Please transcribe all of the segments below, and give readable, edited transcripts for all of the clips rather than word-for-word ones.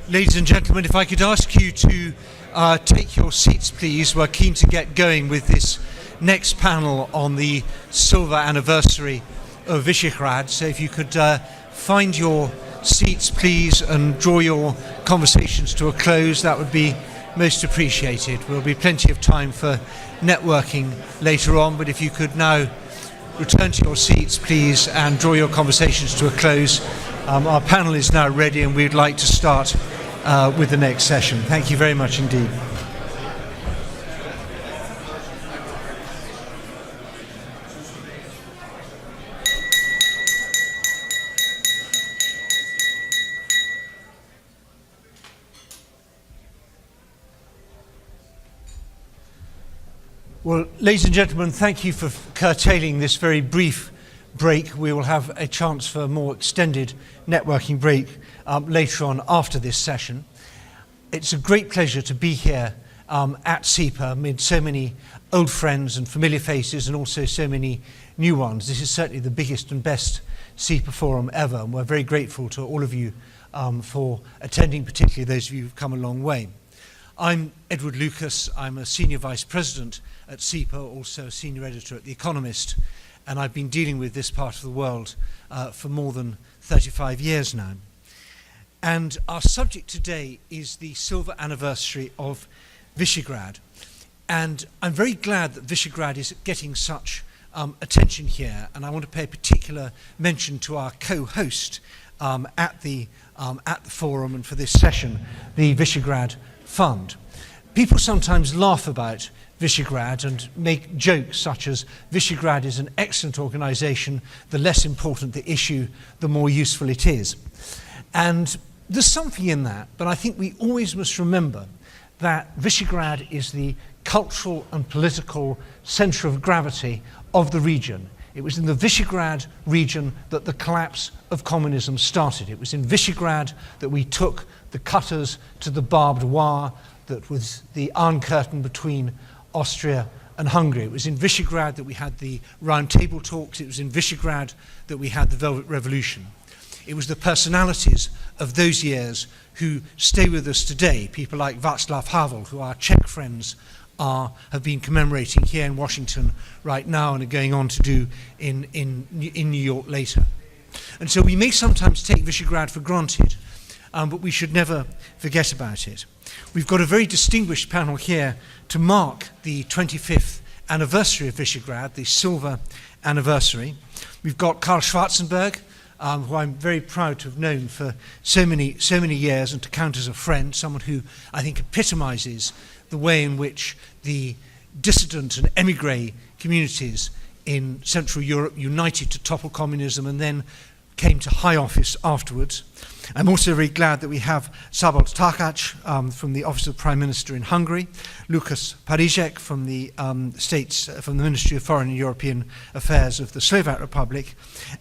Ladies and gentlemen, if I could ask you to take your seats, please. We're keen to get going with this next panel on the silver anniversary of Visegrad. So if you could find your seats, please, and draw your conversations to a close, that would be most appreciated. There'll be plenty of time for networking later on, but if you could now return to your seats, please, and draw your conversations to a close. Our panel is now ready, and we'd like to start with the next session. Thank you very much indeed. Well, ladies and gentlemen, thank you for curtailing this very brief break. We will have a chance for a more extended networking break later on after this session. It's a great pleasure to be here at CEPA amid so many old friends and familiar faces and also so many new ones. This is certainly the biggest and best CEPA forum ever, and we're very grateful to all of you for attending, particularly those of you who've come a long way. I'm Edward Lucas. I'm a Senior Vice President at CEPA, also a Senior Editor at The Economist, and I've been dealing with this part of the world for more than 35 years now. And our subject today is the silver anniversary of Visegrad. And I'm very glad that Visegrad is getting such attention here, and I want to pay particular mention to our co-host at the forum and for this session, the Visegrad Fund. People sometimes laugh about Visegrad and make jokes such as Visegrad is an excellent organization, the less important the issue, the more useful it is. And there's something in that, but I think we always must remember that Visegrad is the cultural and political center of gravity of the region. It was in the Visegrad region that the collapse of communism started. It was in Visegrad that we took the cutters to the barbed wire that was the Iron Curtain between Austria and Hungary. It was in Visegrad that we had the round table talks. It was in Visegrad that we had the Velvet Revolution. It was the personalities of those years who stay with us today, people like Václav Havel, who our Czech friends have been commemorating here in Washington right now and are going on to do in New York later. And so we may sometimes take Visegrad for granted, but we should never forget about it. We've got a very distinguished panel here to mark the 25th anniversary of Visegrad, the silver anniversary. We've got Karl Schwarzenberg, who I'm very proud to have known for so many years and to count as a friend, someone who I think epitomizes the way in which the dissident and émigré communities in Central Europe united to topple communism and then came to high office afterwards. I'm also very glad that we have Szabolcs Takács from the Office of the Prime Minister in Hungary, Lukáš Parízek from the from the Ministry of Foreign and European Affairs of the Slovak Republic,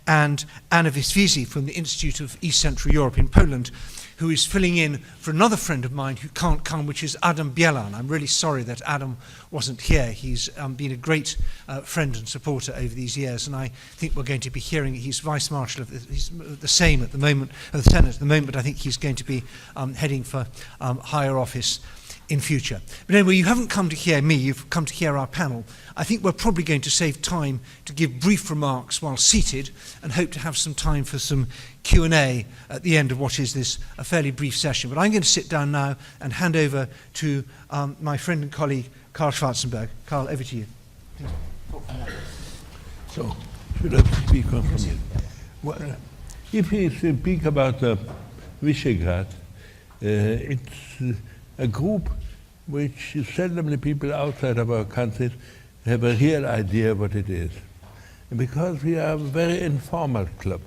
and Anna Visvizi from the Institute of East Central Europe in Poland, who is filling in for another friend of mine who can't come, which is Adam Bielan. I'm really sorry that Adam wasn't here. He's been a great friend and supporter over these years, and I think we're going to be hearing he's Vice Marshal he's the same at the moment, of the Senate at the moment, but I think he's going to be heading for higher office in future. But anyway, you haven't come to hear me, you've come to hear our panel. I think we're probably going to save time to give brief remarks while seated and hope to have some time for some Q&A at the end of what is this a fairly brief session. But I'm going to sit down now and hand over to my friend and colleague, Karl Schwarzenberg. Karl, over to you. So, should I speak on from you? Well, if we speak about Visegrad, it's a group which seldomly people outside of our countries have a real idea what it is. And because we are a very informal club,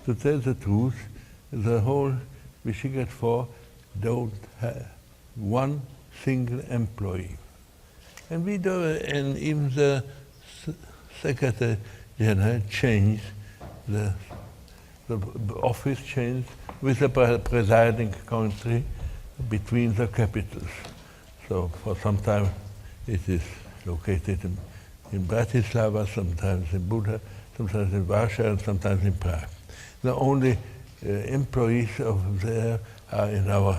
to tell the truth, the whole Visegrad Four don't have one single employee. And we do, and even the Secretary General changed, the office changed with the presiding country between the capitals. So for some time it is located in Bratislava, sometimes in Buda, sometimes in Warsaw, and sometimes in Prague. The only employees of there are in our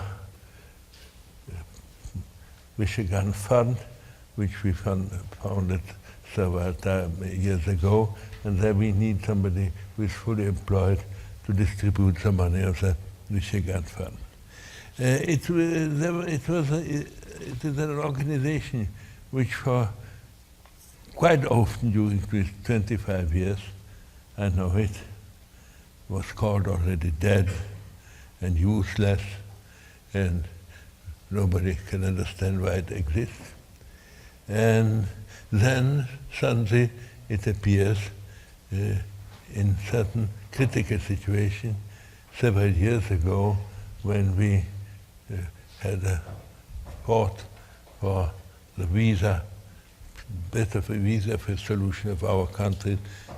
Visegrad Fund, which we founded several years ago, and there we need somebody who is fully employed to distribute the money of the Visegrad Fund. It is an organization which for quite often during these 25 years, I know it, was called already dead and useless, and nobody can understand why it exists. And then suddenly it appears in certain critical situation several years ago when we had a fought for the better visa for solution of our country.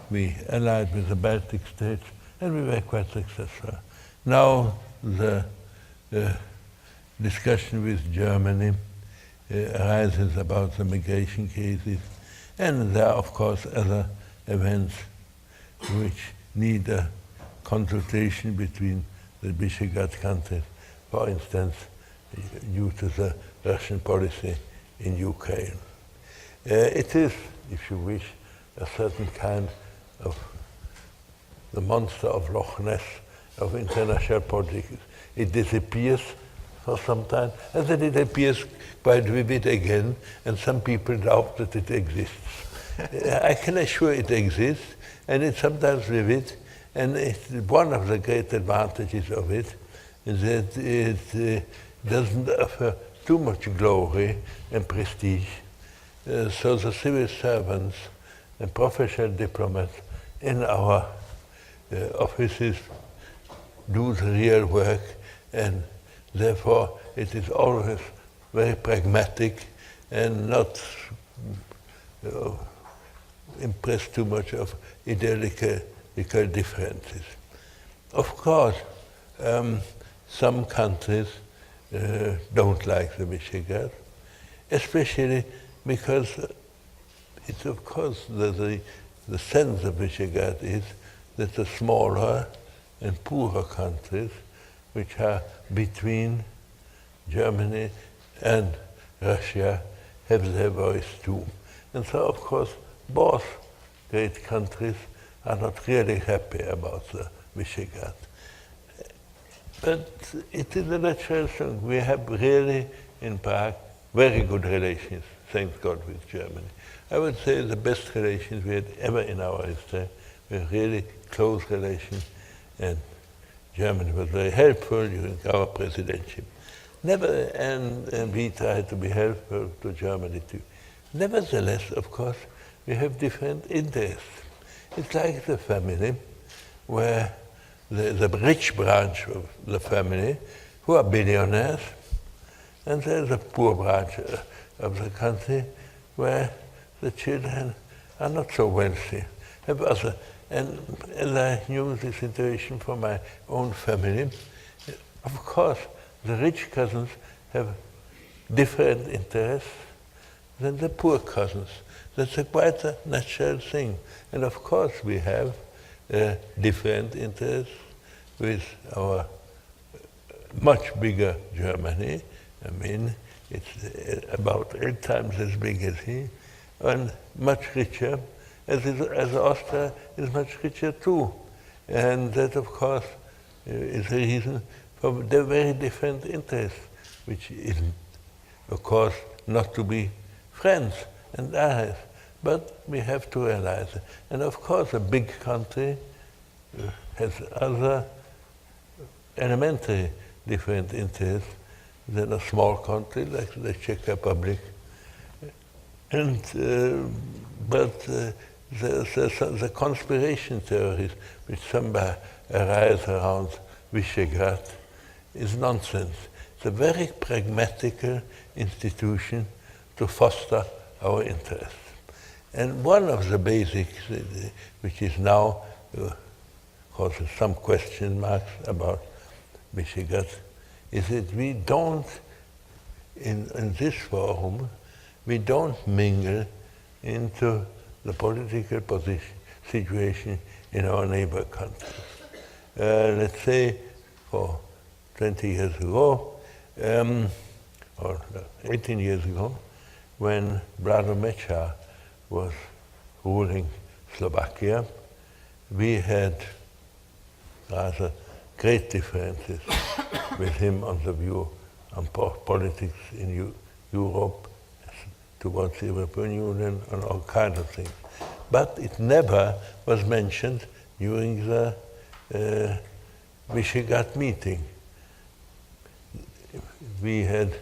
We allied with the Baltic states and we were quite successful. Now the discussion with Germany arises about the migration cases, and there are of course other events which need a consultation between the Visegrad countries, for instance, due to the Russian policy in Ukraine. It is, if you wish, a certain kind of the monster of Loch Ness of international politics. It disappears for some time, and then it appears quite vivid again, and some people doubt that it exists. I can assure it exists, and it's sometimes vivid, and it's one of the great advantages of it is that it doesn't offer too much glory and prestige. So the civil servants and professional diplomats in our offices do the real work, and therefore it is always very pragmatic and not impressed too much of ideological differences. Of course, some countries don't like the Visegrad, especially because it's of course the sense of Visegrad is that the smaller and poorer countries, which are between Germany and Russia, have their voice too. And so of course both great countries are not really happy about the Visegrad. But it is a natural thing. We have really, in Prague, very good relations, thank God, with Germany. I would say the best relations we had ever in our history. We had really close relations, and Germany was very helpful during our presidency. And we tried to be helpful to Germany too. Nevertheless, of course, we have different interests. It's like the family, where the rich branch of the family, who are billionaires, and there's a poor branch of the country, where the children are not so wealthy. And as I knew the situation for my own family, of course, the rich cousins have different interests than the poor cousins. That's quite a natural thing. And of course we have different interests with our much bigger Germany. I mean, it's about 8 times as big as he, and much richer, as Austria is much richer too. And that, of course, is a reason for the very different interests, which is, of course, not to be friends and allies, but we have to realize it. And of course, a big country has other elementary different interests than a small country like the Czech Republic. And the conspiration theories which somehow arise around Visegrad is nonsense. It's a very pragmatical institution to foster our interests. And one of the basics, which is now causes some question marks about Visegrad, is that we don't, in this forum, we don't mingle into the political situation in our neighbor countries. Let's say for 20 years ago, or 18 years ago, when Brother Mečiar was ruling Slovakia. We had rather great differences with him on the view on politics in Europe, towards the European Union, and all kinds of things. But it never was mentioned during the Visegrad meeting. We had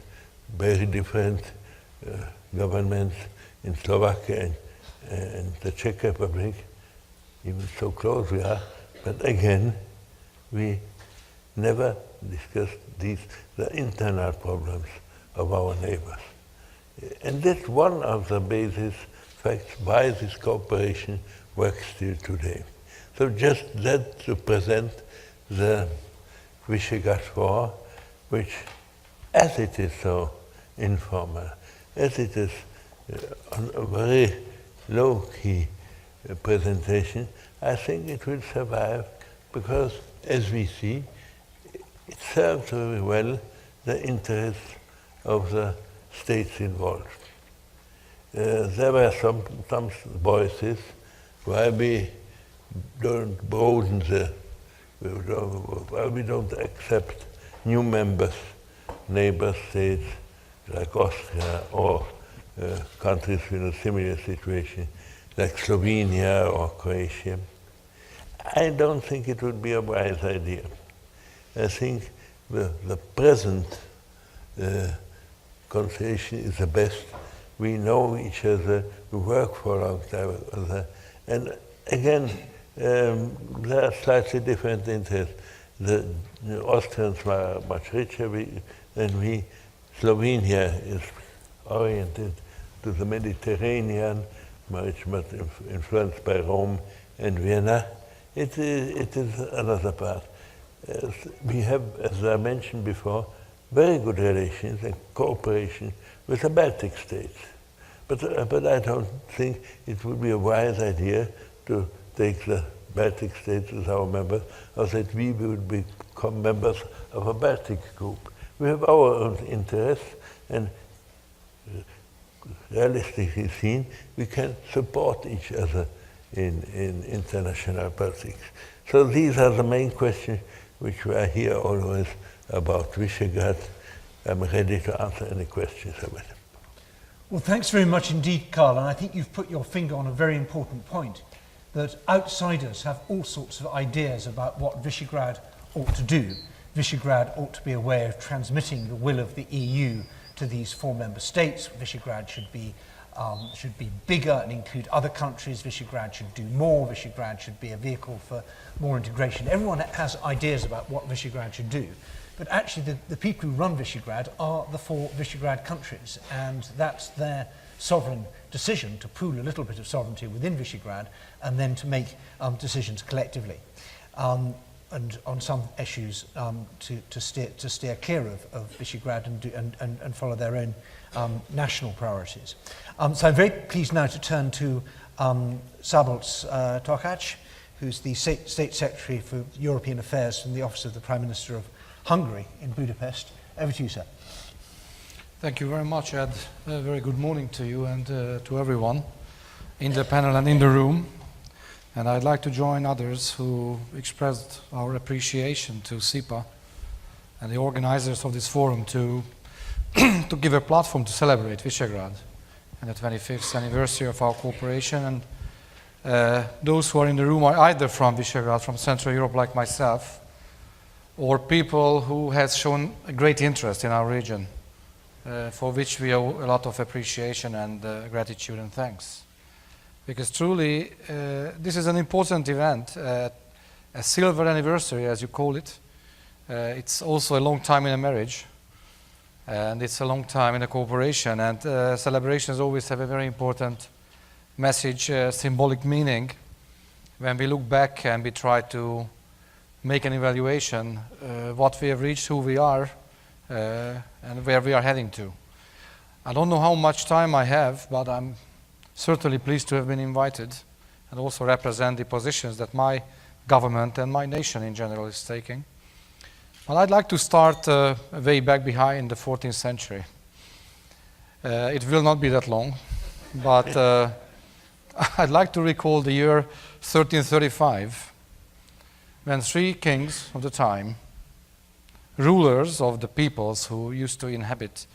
very different governments in Slovakia and the Czech Republic, even so close we are, but again, we never discussed the internal problems of our neighbors. And that's one of the basis facts why this cooperation works still today. So just that to present the Visegrad Four, which, as it is so informal, as it is on a very low-key presentation, I think it will survive because, as we see, it serves very well the interests of the states involved. There were some voices why we don't broaden why we don't accept new members, neighbor states like Austria or countries in a similar situation like Slovenia or Croatia. I don't think it would be a wise idea. I think the present conversation is the best. We know each other, we work for a long time together. And again, there are slightly different interests. The Austrians are much richer than we. Slovenia is oriented to the Mediterranean, much influenced by Rome and Vienna. It is another part. We have, as I mentioned before, very good relations and cooperation with the Baltic states. But I don't think it would be a wise idea to take the Baltic states as our members, or that we would become members of a Baltic group. We have our own interests, and realistically seen, we can support each other in international politics. So these are the main questions which we are here always about Visegrad. I'm ready to answer any questions about it. Well, thanks very much indeed, Karl, and I think you've put your finger on a very important point, that outsiders have all sorts of ideas about what Visegrad ought to do. Visegrad ought to be a way of transmitting the will of the EU to these four member states. Visegrad should be bigger and include other countries. Visegrad should do more. Visegrad should be a vehicle for more integration. Everyone has ideas about what Visegrad should do. But actually, the people who run Visegrad are the four Visegrad countries, and that's their sovereign decision to pool a little bit of sovereignty within Visegrad and then to make decisions collectively. And on some issues to steer clear of Visegrad and follow their own national priorities. So I'm very pleased now to turn to Szabolcs Tokács, who's the State Secretary for European Affairs from the Office of the Prime Minister of Hungary in Budapest. Over to you, sir. Thank you very much, Ed. A very good morning to you and to everyone in the panel and in the room. And I'd like to join others who expressed our appreciation to CEPA and the organizers of this forum to give a platform to celebrate Visegrad and the 25th anniversary of our cooperation. And those who are in the room are either from Visegrad, from Central Europe like myself, or people who has shown a great interest in our region, for which we owe a lot of appreciation and gratitude and thanks. Because truly, this is an important event, a silver anniversary, as you call it. It's also a long time in a marriage, and it's a long time in a cooperation, and celebrations always have a very important message, symbolic meaning. When we look back and we try to make an evaluation, what we have reached, who we are, and where we are heading to. I don't know how much time I have, but I'm certainly pleased to have been invited and also represent the positions that my government and my nation in general is taking. Well, I'd like to start way back behind in the 14th century. It will not be that long, but I'd like to recall the year 1335, when three kings of the time, rulers of the peoples who used to inhabit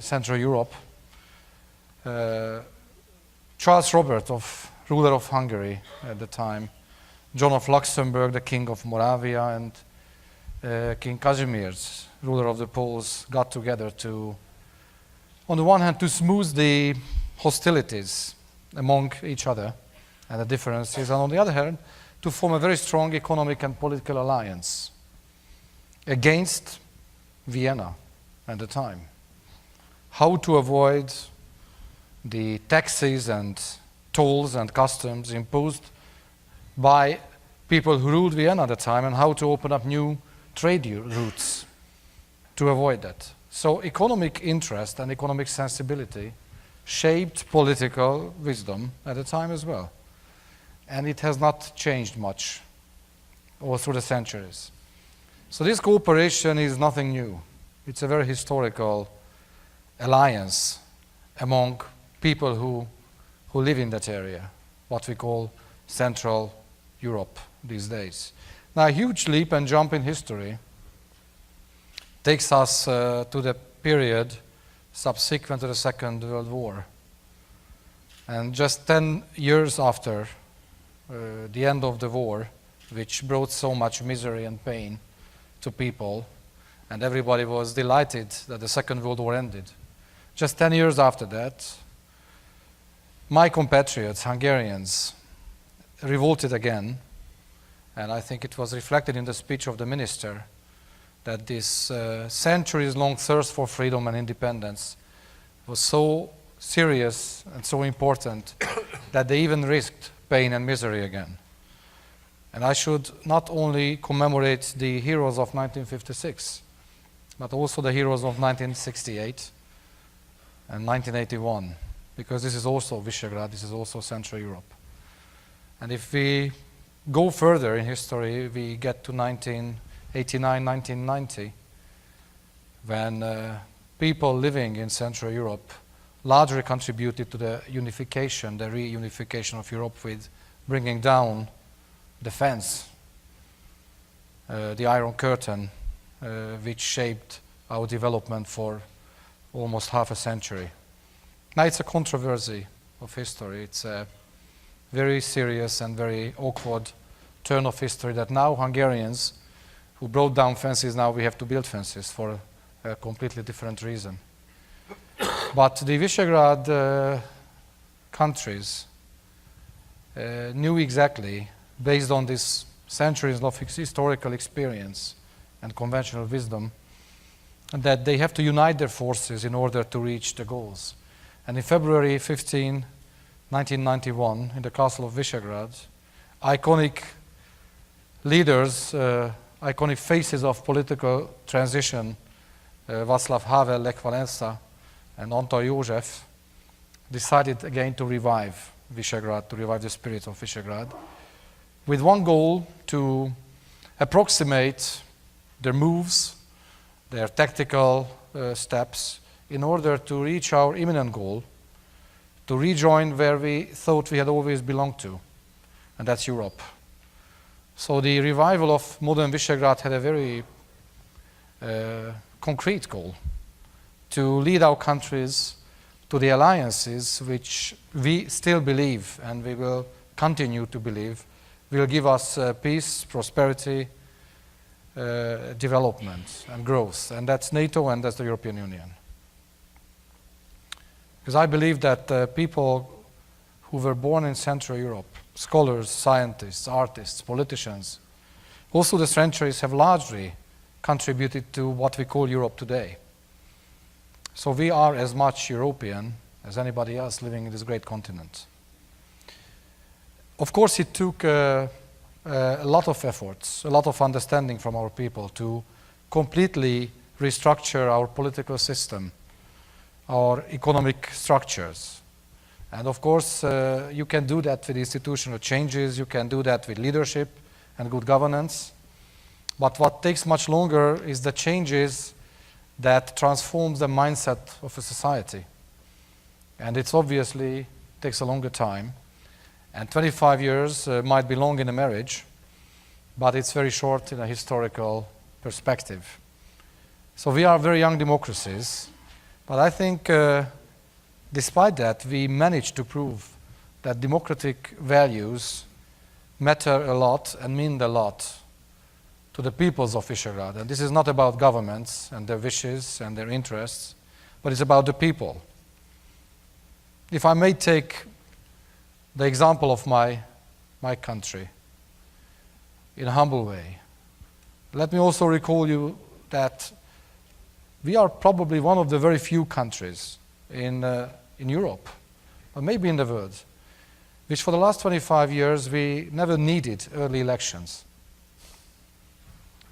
Central Europe, Charles Robert, ruler of Hungary at the time, John of Luxembourg, the king of Moravia, and King Kazimierz, ruler of the Poles, got together to, on the one hand, to smooth the hostilities among each other and the differences, and on the other hand, to form a very strong economic and political alliance against Vienna at the time. How to avoid the taxes and tolls and customs imposed by people who ruled Vienna at the time, and how to open up new trade routes to avoid that. So economic interest and economic sensibility shaped political wisdom at the time as well. And it has not changed much all through the centuries. So this cooperation is nothing new. It's a very historical alliance among people who live in that area, what we call Central Europe these days. Now, a huge leap and jump in history takes us to the period subsequent to the Second World War. And just 10 years after the end of the war, which brought so much misery and pain to people, and everybody was delighted that the Second World War ended. Just 10 years after that, my compatriots, Hungarians, revolted again, and I think it was reflected in the speech of the minister that this centuries-long thirst for freedom and independence was so serious and so important that they even risked pain and misery again. And I should not only commemorate the heroes of 1956, but also the heroes of 1968 and 1981, because this is also Visegrad, this is also Central Europe. And if we go further in history, we get to 1989, 1990, when people living in Central Europe largely contributed to the unification, the reunification of Europe, with bringing down the fence, the Iron Curtain, which shaped our development for almost half a century. Now it's a controversy of history. It's a very serious and very awkward turn of history that now Hungarians who brought down fences, now we have to build fences for a completely different reason. But the Visegrad countries knew exactly, based on this centuries of historical experience and conventional wisdom, that they have to unite their forces in order to reach the goals. And in February 15, 1991, in the castle of Visegrad, iconic leaders, iconic faces of political transition, Václav Havel, Lech Walesa, and Antal József, decided again to revive Visegrad, to revive the spirit of Visegrad, with one goal: to approximate their moves, their tactical steps, in order to reach our imminent goal, to rejoin where we thought we had always belonged to, and that's Europe. So the revival of modern Visegrad had a very concrete goal: to lead our countries to the alliances which we still believe, and we will continue to believe, will give us peace, prosperity, development and growth. And that's NATO and that's the European Union. Because I believe that people who were born in Central Europe, scholars, scientists, artists, politicians, also the centuries have largely contributed to what we call Europe today. So we are as much European as anybody else living in this great continent. Of course, it took a lot of efforts, a lot of understanding from our people to completely restructure our political system, our economic structures. And of course, you can do that with institutional changes, you can do that with leadership and good governance. But what takes much longer is the changes that transforms the mindset of a society. And it's obviously takes a longer time. And 25 years might be long in a marriage, but it's very short in a historical perspective. So we are very young democracies, but I think despite that, we managed to prove that democratic values matter a lot and mean a lot to the peoples of Visegrad. And this is not about governments and their wishes and their interests, but it's about the people. If I may take the example of my country in a humble way, let me also recall you that we are probably one of the very few countries in Europe, or maybe in the world, which for the last 25 years we never needed early elections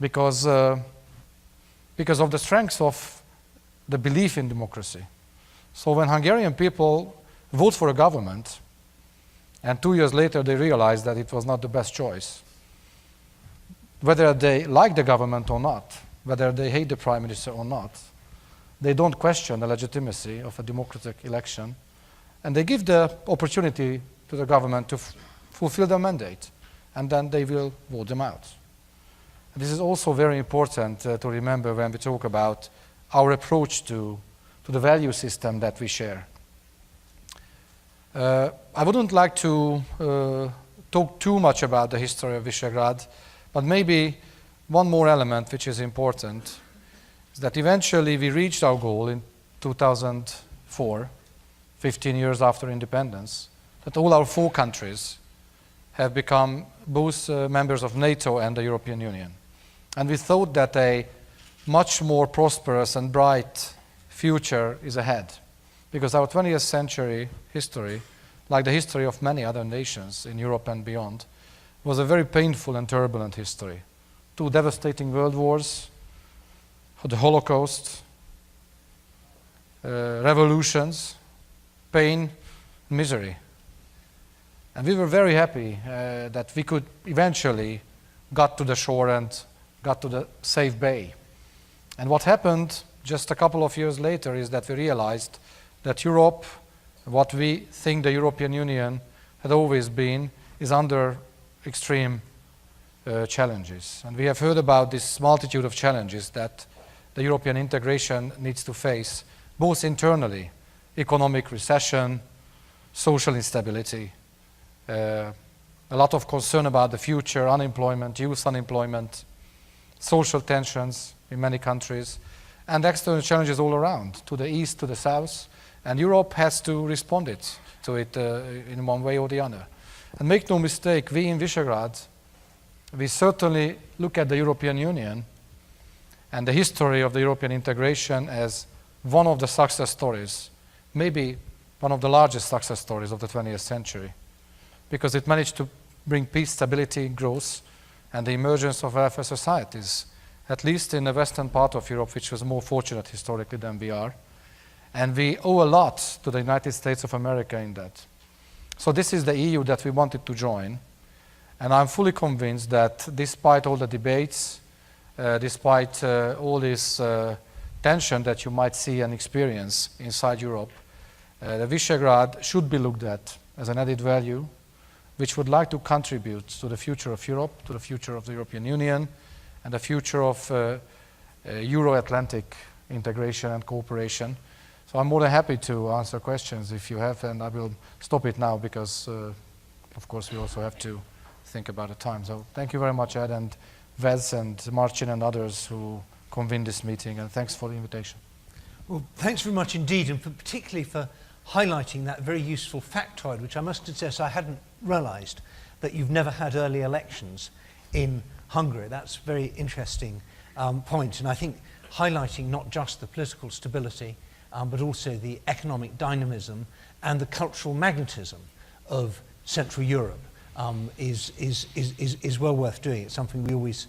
because of the strength of the belief in democracy. So when Hungarian people vote for a government and 2 years later they realize that it was not the best choice, whether they like the government or not, whether they hate the prime minister or not, they don't question the legitimacy of a democratic election, and they give the opportunity to the government to fulfill their mandate, and then they will vote them out. And this is also very important to remember when we talk about our approach to the value system that we share. I wouldn't like to talk too much about the history of Visegrad, but maybe one more element which is important is that eventually we reached our goal in 2004, 15 years after independence, that all our 4 countries have become both members of NATO and the European Union. And we thought that a much more prosperous and bright future is ahead, because our 20th century history, like the history of many other nations in Europe and beyond, was a very painful and turbulent history. 2 devastating world wars, the Holocaust, revolutions, pain, misery. And we were very happy that we could eventually got to the shore and got to the safe bay. And what happened just a couple of years later is that we realized that Europe, what we think the European Union had always been, is under extreme challenges. And we have heard about this multitude of challenges that the European integration needs to face, both internally, economic recession, social instability, a lot of concern about the future, unemployment, youth unemployment, social tensions in many countries, and external challenges all around, to the east, to the south, and Europe has to respond to it in one way or the other. And make no mistake, we in Visegrad, we certainly look at the European Union and the history of the European integration as one of the success stories, maybe one of the largest success stories of the 20th century, because it managed to bring peace, stability, growth, and the emergence of welfare societies, at least in the western part of Europe, which was more fortunate historically than we are. And we owe a lot to the United States of America in that. So this is the EU that we wanted to join. And I'm fully convinced that despite all the debates, despite all this tension that you might see and experience inside Europe, the Visegrad should be looked at as an added value, which would like to contribute to the future of Europe, to the future of the European Union, and the future of Euro-Atlantic integration and cooperation. So I'm more than happy to answer questions if you have, and I will stop it now because, of course, we also have to think about the time. So thank you very much, Ed, and Vez and Marcin and others who convened this meeting, and thanks for the invitation. Well, thanks very much indeed, and particularly for highlighting that very useful factoid, which I must confess I hadn't realised, that you've never had early elections in Hungary. That's a very interesting point, and I think highlighting not just the political stability, but also the economic dynamism and the cultural magnetism of Central Europe is well worth doing. It's something we always,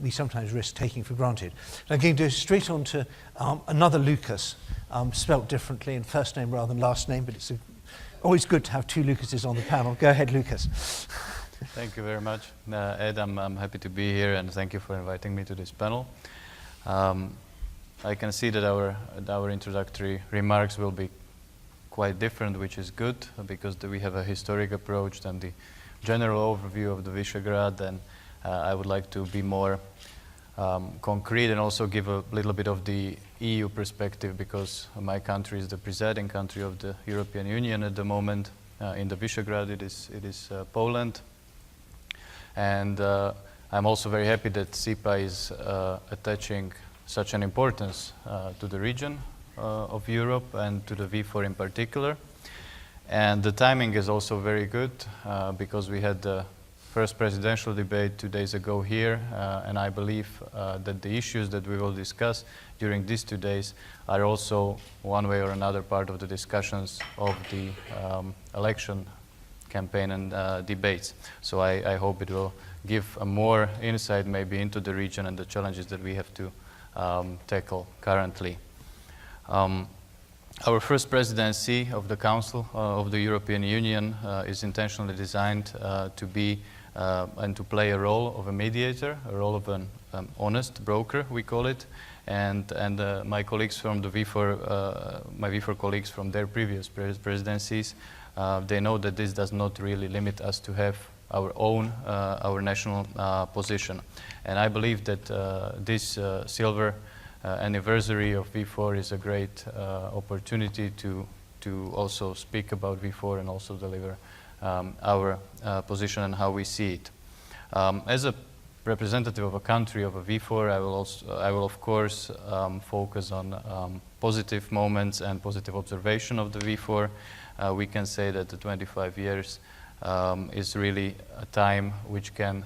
we sometimes risk taking for granted. And I'm going to go straight on to another Lukas, spelt differently in first name rather than last name, but it's always good to have 2 Lukases on the panel. Go ahead, Lukas. Thank you very much. Ed, I'm happy to be here, and thank you for inviting me to this panel. I can see that our introductory remarks will be quite different, which is good, because we have a historic approach and the general overview of the Visegrad, and I would like to be more concrete and also give a little bit of the EU perspective, because my country is the presiding country of the European Union at the moment. In the Visegrad, it is Poland. And I'm also very happy that CEPA is attaching such an importance to the region of Europe and to the V4 in particular. And the timing is also very good because we had the first presidential debate 2 days ago here, and I believe that the issues that we will discuss during these 2 days are also one way or another part of the discussions of the election campaign and debates. So I hope it will give a more insight maybe into the region and the challenges that we have to tackle currently. Our first presidency of the Council of the European Union is intentionally designed to be and to play a role of a mediator, a role of an honest broker, we call it, and my colleagues from the V4, my V4 colleagues from their previous presidencies, they know that this does not really limit us to have our own, our national position. And I believe that this silver anniversary of V4 is a great opportunity to also speak about V4 and also deliver our position and how we see it. As a representative of a country of a V4, I will of course focus on positive moments and positive observation of the V4. We can say that the 25 years is really a time which can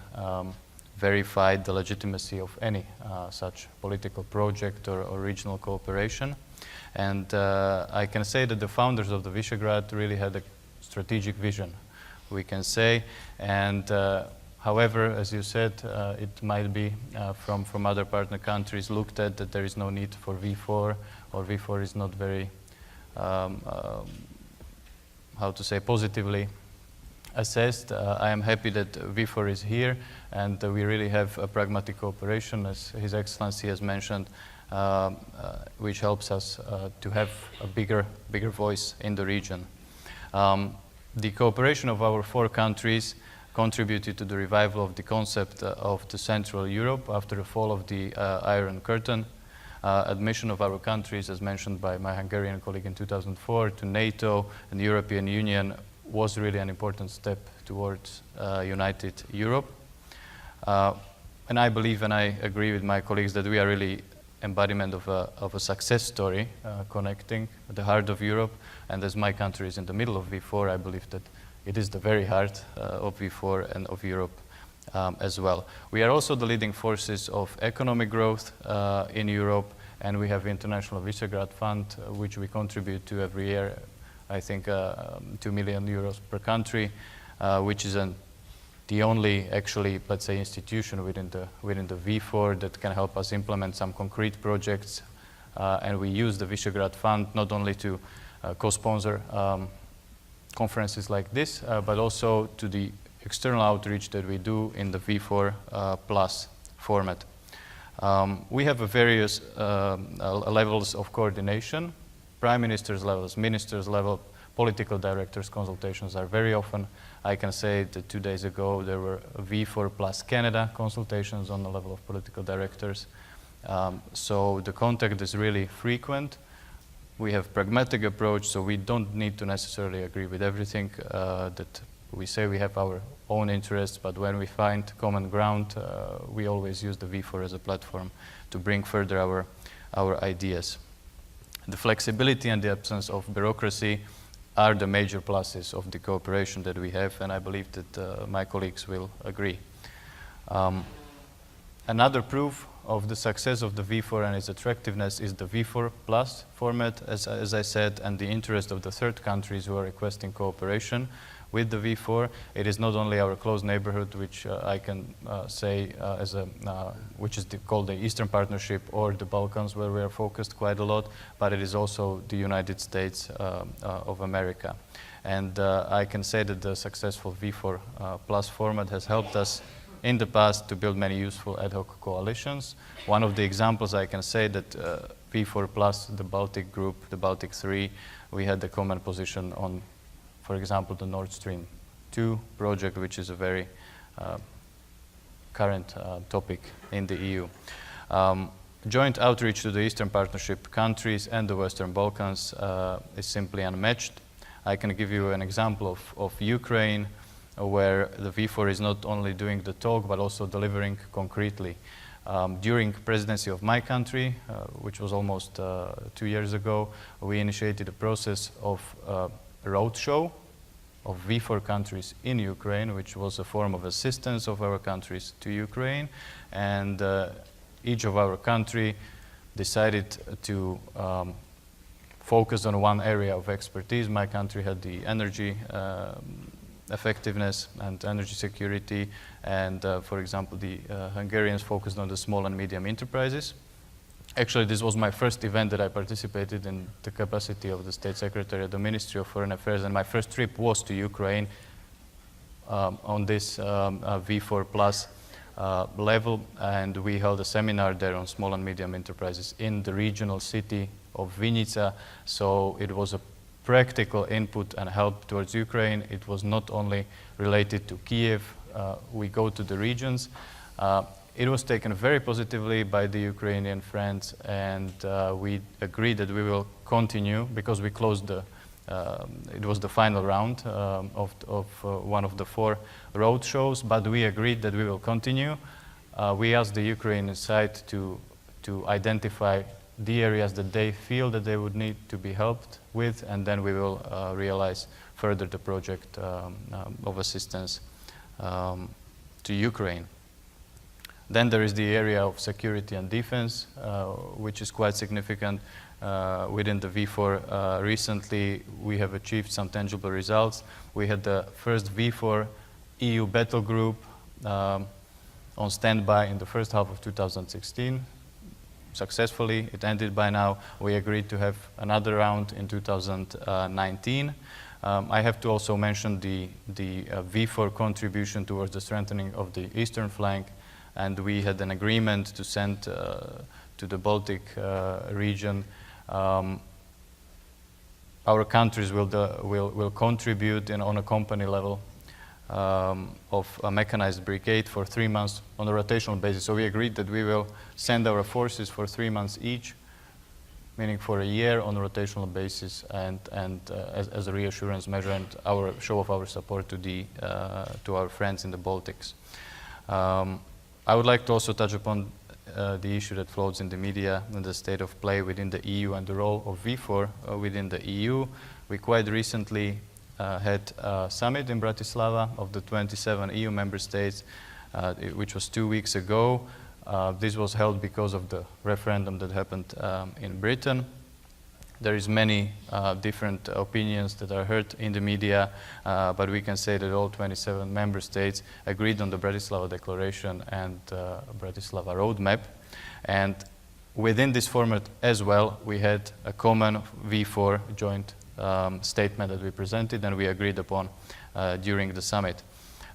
verify the legitimacy of any such political project or regional cooperation. And I can say that the founders of the Visegrad really had a strategic vision, we can say. And however, as you said, it might be from other partner countries looked at that there is no need for V4, or V4 is not very, how to say, positively assessed. I am happy that V4 is here, and we really have a pragmatic cooperation, as His Excellency has mentioned, which helps us to have a bigger voice in the region. The cooperation of our 4 countries contributed to the revival of the concept of the Central Europe after the fall of the Iron Curtain. Admission of our countries, as mentioned by my Hungarian colleague in 2004, to NATO and the European Union was really an important step towards united Europe. And I believe, and I agree with my colleagues, that we are really embodiment of a success story connecting the heart of Europe. And as my country is in the middle of V4, I believe that it is the very heart of V4 and of Europe as well. We are also the leading forces of economic growth in Europe, and we have International Visegrad Fund, which we contribute to every year, I think 2 million euros per country, which is the only, actually, let's say, institution within the V4 that can help us implement some concrete projects. And we use the Visegrad Fund not only to co-sponsor conferences like this, but also to the external outreach that we do in the V4 Plus format. We have various levels of coordination. Prime ministers levels, ministers level, political directors consultations are very often. I can say that 2 days ago there were V4 plus Canada consultations on the level of political directors. So the contact is really frequent. We have pragmatic approach, so we don't need to necessarily agree with everything that we say. We have our own interests, but when we find common ground, we always use the V4 as a platform to bring further our ideas. The flexibility and the absence of bureaucracy are the major pluses of the cooperation that we have, and I believe that my colleagues will agree. Another proof of the success of the V4 and its attractiveness is the V4 Plus format, as I said, and the interest of the third countries who are requesting cooperation with the V4. It is not only our close neighborhood, which I can say which is called the Eastern Partnership, or the Balkans, where we are focused quite a lot, but it is also the United States of America. And I can say that the successful V4 Plus format has helped us in the past to build many useful ad hoc coalitions. One of the examples I can say that V4 Plus, the Baltic group, the Baltic 3, we had the common position on, for example, the Nord Stream 2 project, which is a very current topic in the EU. Joint outreach to the Eastern Partnership countries and the Western Balkans is simply unmatched. I can give you an example of Ukraine, where the V4 is not only doing the talk, but also delivering concretely. During presidency of my country, which was almost 2 years ago, we initiated a process of a roadshow of V4 countries in Ukraine, which was a form of assistance of our countries to Ukraine. And each of our country decided to focus on one area of expertise. My country had the energy effectiveness and energy security, and for example, the Hungarians focused on the small and medium enterprises. Actually, this was my first event that I participated in the capacity of the State Secretary at the Ministry of Foreign Affairs, and my first trip was to Ukraine on this V4 Plus level, and we held a seminar there on small and medium enterprises in the regional city of Vinica. So it was a practical input and help towards Ukraine. It was not only related to Kiev. We go to the regions. It was taken very positively by the Ukrainian friends, and we agreed that we will continue because we closed the it was the final round of one of the 4 road shows, but we agreed that we will continue. We asked the Ukrainian side to identify the areas that they feel that they would need to be helped with, and then we will realize further the project of assistance to Ukraine. Then there is the area of security and defense, which is quite significant within the V4. Recently, we have achieved some tangible results. We had the first V4 EU battle group on standby in the first half of 2016. Successfully, it ended by now. We agreed to have another round in 2019. I have to also mention the V4 contribution towards the strengthening of the eastern flank, and we had an agreement to send to the Baltic region. Our countries will contribute on a company level of a mechanized brigade for 3 months on a rotational basis. So we agreed that we will send our forces for 3 months each, meaning for a year on a rotational basis, and as a reassurance measure and our show of our support to our friends in the Baltics. I would like to also touch upon the issue that floats in the media and the state of play within the EU and the role of V4 within the EU. We quite recently had a summit in Bratislava of the 27 EU member states, which was 2 weeks ago. This was held because of the referendum that happened in Britain. There is many different opinions that are heard in the media, but we can say that all 27 member states agreed on the Bratislava Declaration and Bratislava Roadmap. And within this format as well, we had a common V4 joint statement that we presented and we agreed upon during the summit.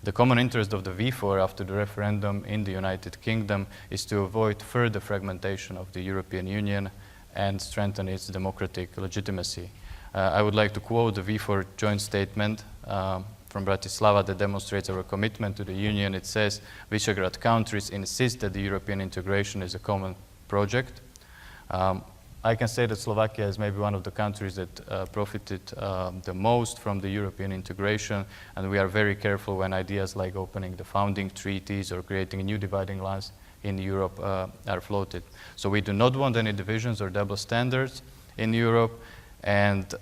The common interest of the V4 after the referendum in the United Kingdom is to avoid further fragmentation of the European Union and strengthen its democratic legitimacy. I would like to quote the V4 joint statement from Bratislava that demonstrates our commitment to the Union. It says, Visegrad countries insist that the European integration is a common project. I can say that Slovakia is maybe one of the countries that profited the most from the European integration, and we are very careful when ideas like opening the founding treaties or creating new dividing lines in Europe are floated. So we do not want any divisions or double standards in Europe, and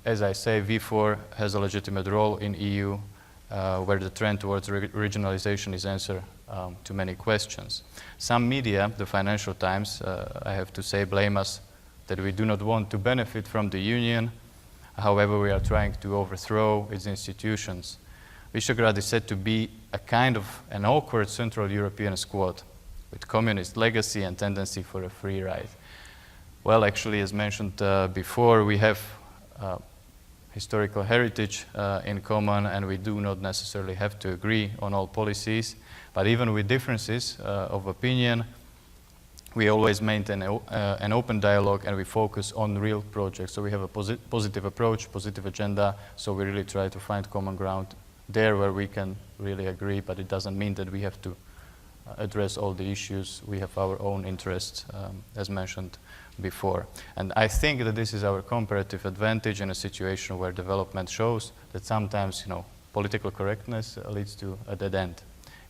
as I say, V4 has a legitimate role in EU where the trend towards regionalization is answer to many questions. Some media, the Financial Times, I have to say, blame us that we do not want to benefit from the Union. However, we are trying to overthrow its institutions. Visegrad is said to be a kind of an awkward Central European squad with communist legacy and tendency for a free ride. Well, actually, as mentioned before, we have historical heritage in common, and we do not necessarily have to agree on all policies. But even with differences of opinion, we always maintain an open dialogue, and we focus on real projects. So we have a positive approach, positive agenda, so we really try to find common ground there where we can really agree, but it doesn't mean that we have to address all the issues. We have our own interests, as mentioned before. And I think that this is our comparative advantage in a situation where development shows that sometimes, political correctness leads to a dead end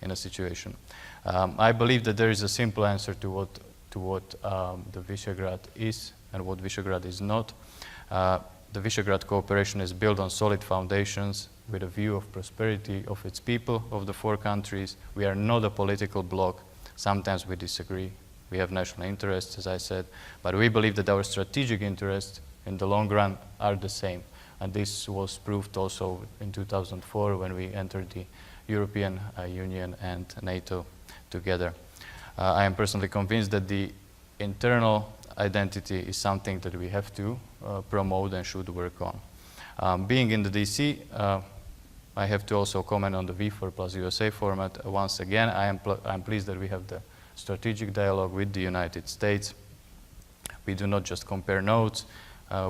in a situation. I believe that there is a simple answer to what the Visegrad is and what Visegrad is not. The Visegrad cooperation is built on solid foundations with a view of prosperity of its people, of the 4 countries. We are not a political bloc. Sometimes we disagree. We have national interests, as I said, but we believe that our strategic interests in the long run are the same. And this was proved also in 2004 when we entered the European Union and NATO together. I am personally convinced that the internal identity is something that we have to promote and should work on. Being in the DC, I have to also comment on the V4 plus USA format. Once again, I'm pleased that we have the strategic dialogue with the United States. We do not just compare notes.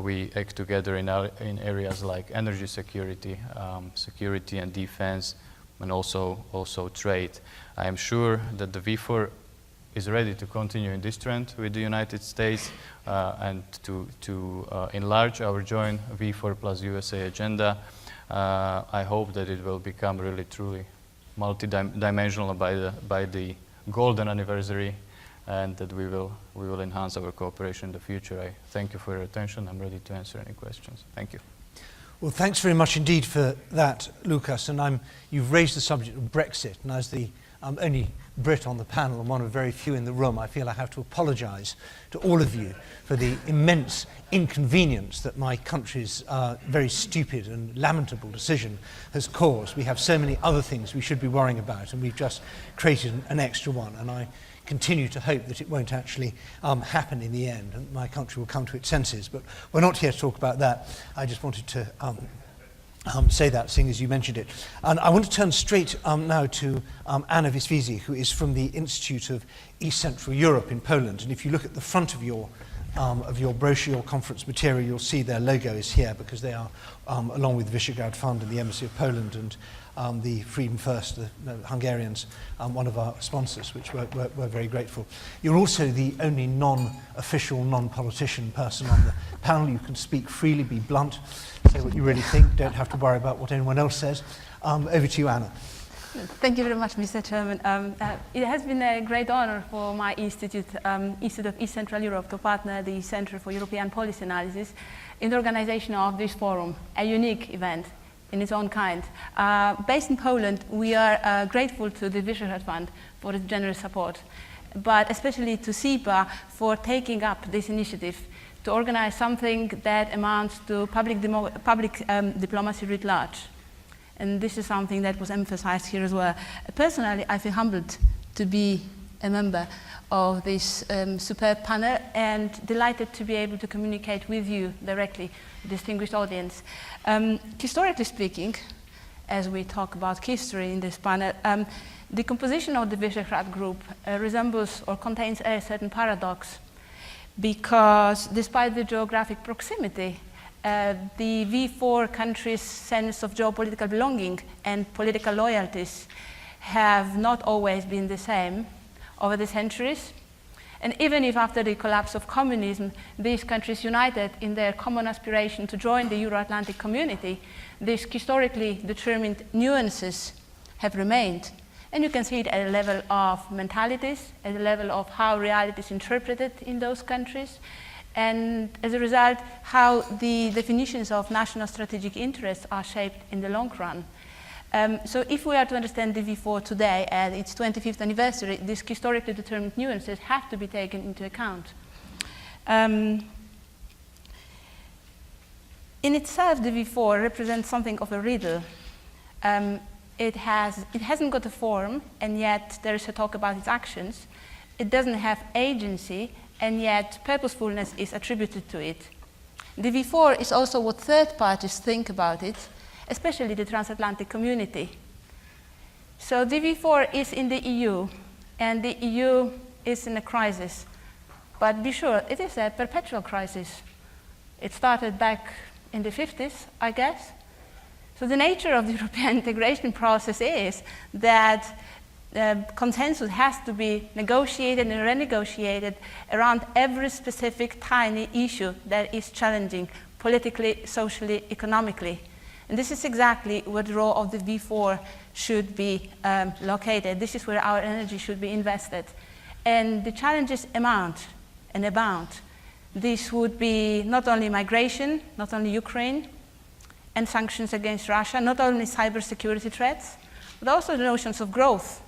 We act together in areas like energy security, security and defense, and also trade. I am sure that the V4 is ready to continue in this trend with the United States and to enlarge our joint V4 plus USA agenda. I hope that it will become really truly multi-dimensional by the golden anniversary, and that we will enhance our cooperation in the future. I thank you for your attention. I'm ready to answer any questions. Thank you. Well, thanks very much indeed for that, Lukáš. And you've raised the subject of Brexit, and as the only Brit on the panel and one of very few in the room, I feel I have to apologise to all of you for the immense inconvenience that my country's very stupid and lamentable decision has caused. We have so many other things we should be worrying about, and we've just created an extra one, and I continue to hope that it won't actually happen in the end, and my country will come to its senses. But we're not here to talk about that. I just wanted to say that, seeing as you mentioned it. And I want to turn straight now to Anna Visvizi, who is from the Institute of East Central Europe in Poland. And if you look at the front of your brochure, your conference material, you'll see their logo is here, because they are, along with the Visegrad Fund and the Embassy of Poland and the Freedom First, the Hungarians, one of our sponsors, which we're very grateful. You're also the only non-official, non-politician person on the panel. You can speak freely, be blunt, say what you really think, don't have to worry about what anyone else says. Over to you, Anna. Thank you very much, Mr. Chairman. It has been a great honor for my institute, Institute of East Central Europe, to partner the Center for European Policy Analysis in the organization of this forum, a unique event in its own kind. Based in Poland, we are grateful to the Visegrad Fund for its generous support, but especially to CEPA for taking up this initiative to organize something that amounts to public diplomacy writ large. And this is something that was emphasized here as well. Personally, I feel humbled to be a member of this superb panel, and delighted to be able to communicate with you directly, distinguished audience. Historically speaking, as we talk about history in this panel, the composition of the Visegrad group resembles or contains a certain paradox, because despite the geographic proximity, the V4 countries' sense of geopolitical belonging and political loyalties have not always been the same over the centuries. And even if after the collapse of communism, these countries united in their common aspiration to join the Euro-Atlantic community, these historically determined nuances have remained. And you can see it at a level of mentalities, at the level of how reality is interpreted in those countries, and as a result, how the definitions of national strategic interests are shaped in the long run. So if we are to understand the V4 today at its 25th anniversary, these historically determined nuances have to be taken into account. In itself, the V4 represents something of a riddle. It hasn't got a form, and yet there is a talk about its actions. It doesn't have agency, and yet purposefulness is attributed to it. The V4 is also what third parties think about it, especially the transatlantic community. So the V4 is in the EU, and the EU is in a crisis. But be sure, it is a perpetual crisis. It started back in the 50s, I guess. So the nature of the European integration process is that consensus has to be negotiated and renegotiated around every specific tiny issue that is challenging politically, socially, economically. And this is exactly where the role of the V4 should be located. This is where our energy should be invested. And the challenges amount and abound. This would be not only migration, not only Ukraine, and sanctions against Russia, not only cybersecurity threats, but also the notions of growth.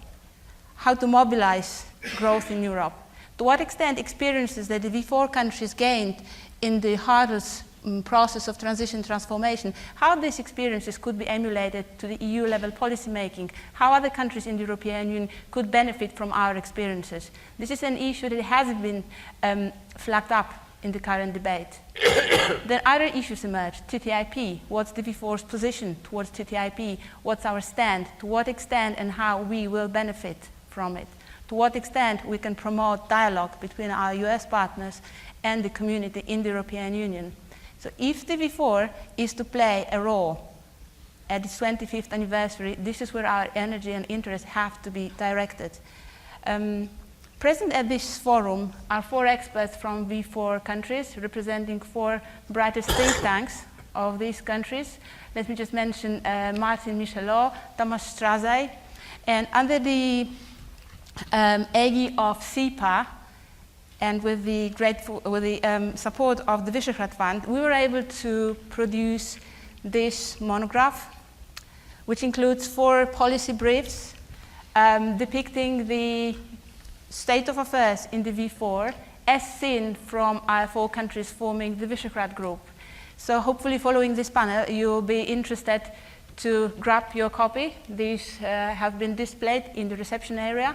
How to mobilize growth in Europe. To what extent experiences that the V4 countries gained in the hardest process of transition transformation, how these experiences could be emulated to the EU level policy making, how other countries in the European Union could benefit from our experiences. This is an issue that hasn't been flagged up in the current debate. Then other issues emerge. TTIP, what's the V4's position towards TTIP? What's our stand? To what extent and how we will benefit from it? To what extent we can promote dialogue between our US partners and the community in the European Union. So if the V4 is to play a role at its 25th anniversary, this is where our energy and interests have to be directed. Present at this forum are 4 experts from V4 countries, representing 4 brightest think tanks of these countries. Let me just mention Martin Michelot, Thomas Strasay, and under the aegis of CEPA, and with the support of the Visegrad Fund, we were able to produce this monograph, which includes 4 policy briefs depicting the state of affairs in the V4 as seen from our 4 countries forming the Visegrad group. So hopefully following this panel, you'll be interested to grab your copy. These have been displayed in the reception area.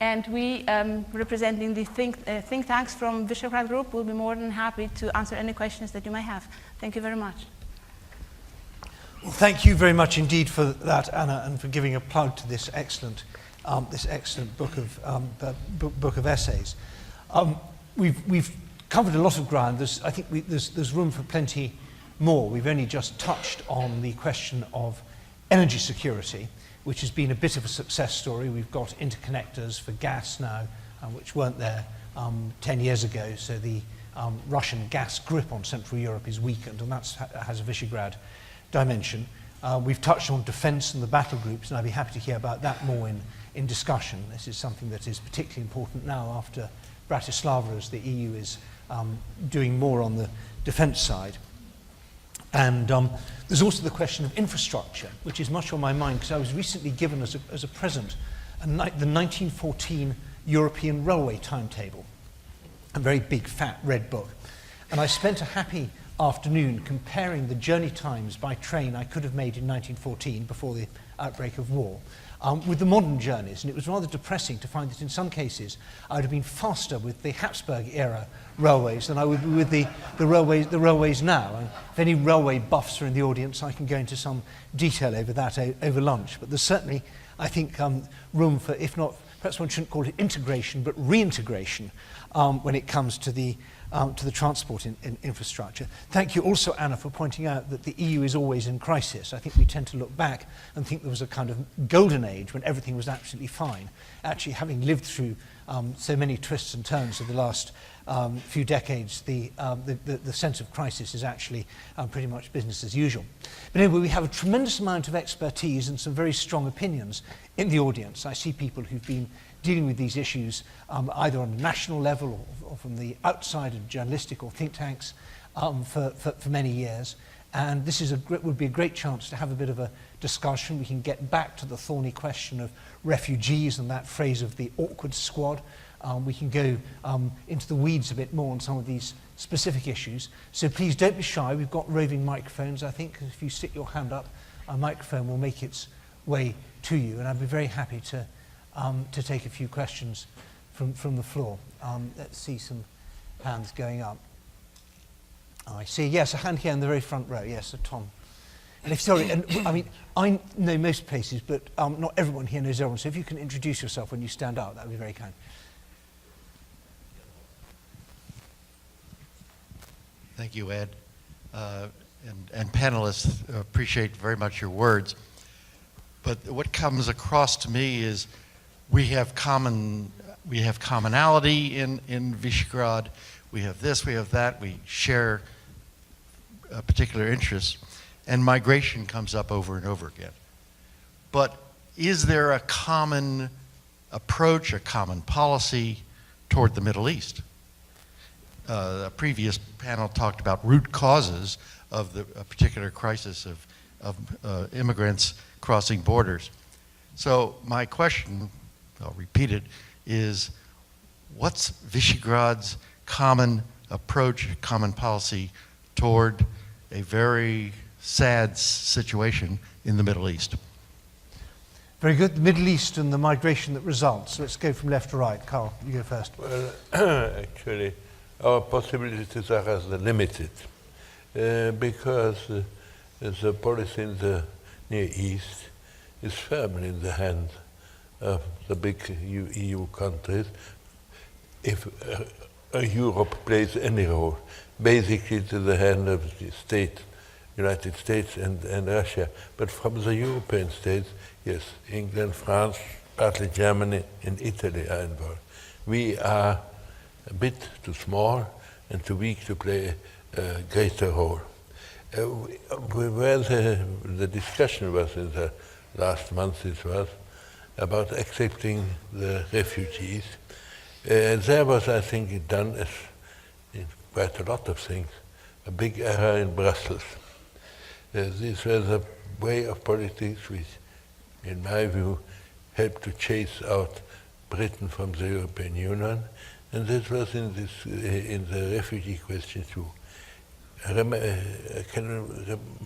And we, representing the think tanks from Visegrad Group, will be more than happy to answer any questions that you may have. Thank you very much. Well, thank you very much indeed for that, Anna, and for giving a plug to this excellent book of essays. We've covered a lot of ground. I think there's room for plenty more. We've only just touched on the question of energy security, which has been a bit of a success story. We've got interconnectors for gas now, which weren't there 10 years ago. So the Russian gas grip on Central Europe is weakened, and that has a Visegrad dimension. We've touched on defense and the battle groups, and I'd be happy to hear about that more in discussion. This is something that is particularly important now after Bratislava, as the EU is doing more on the defense side. And there's also the question of infrastructure, which is much on my mind, because I was recently given as a present the 1914 European Railway Timetable, a very big, fat, red book. And I spent a happy afternoon comparing the journey times by train I could have made in 1914, before the outbreak of war, with the modern journeys. And it was rather depressing to find that in some cases I would have been faster with the Habsburg-era railways than I would be with the railways now. And if any railway buffs are in the audience, I can go into some detail over that over lunch. But there's certainly, I think, room for, if not, perhaps one shouldn't call it integration, but reintegration when it comes to the transport infrastructure. Thank you also, Anna, for pointing out that the EU is always in crisis. I think we tend to look back and think there was a kind of golden age when everything was absolutely fine. Actually, having lived through so many twists and turns of the last few decades, the sense of crisis is actually pretty much business as usual. But anyway, we have a tremendous amount of expertise and some very strong opinions in the audience. I see people who've been dealing with these issues either on a national level or from the outside of journalistic or think tanks for many years. And this is would be a great chance to have a bit of a discussion. We can get back to the thorny question of refugees and that phrase of the awkward squad. We can go into the weeds a bit more on some of these specific issues. So please don't be shy. We've got roving microphones, I think. If you stick your hand up, a microphone will make its way to you. And I'd be very happy to take a few questions from the floor. Let's see some hands going up. I see. Yes, a hand here in the very front row. Yes, so Tom. And if sorry, and I mean, I know most places, but not everyone here knows everyone. So if you can introduce yourself when you stand up, that would be very kind. Thank you, Ed. And panelists, appreciate very much your words. But what comes across to me is we have commonality in Visegrad. We have this, we have that. We share particular interests, and migration comes up over and over again. But is there a common approach, a common policy toward the Middle East? A previous panel talked about root causes of a particular crisis of immigrants crossing borders. So my question, I'll repeat it, is what's Visegrad's common approach, common policy toward a very sad situation in the Middle East? Very good. The Middle East and the migration that results. Let's go from left to right. Carl, you go first. Well, actually, our possibilities are rather limited because the policy in the Near East is firmly in the hands of the big EU countries. If Europe plays any role, basically to the hand of the United States and Russia. But from the European states, yes, England, France, partly Germany and Italy are involved. We are a bit too small and too weak to play a greater role. Where the discussion was in the last months, it was about accepting the refugees. There was, I think, done in quite a lot of things, a big error in Brussels. This was a way of politics which, in my view, helped to chase out Britain from the European Union, and this was in the refugee question too. I can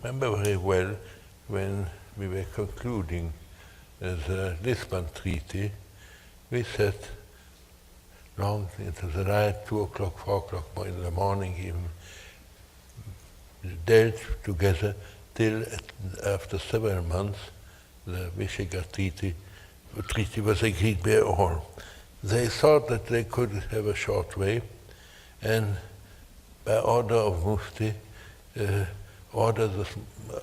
remember very well when we were concluding the Lisbon Treaty, we sat long into the night, 2 o'clock, 4 o'clock in the morning even, dealt together till after several months the Visegrad Treaty was agreed by all. They thought that they could have a short way, and by order of Mufti, ordered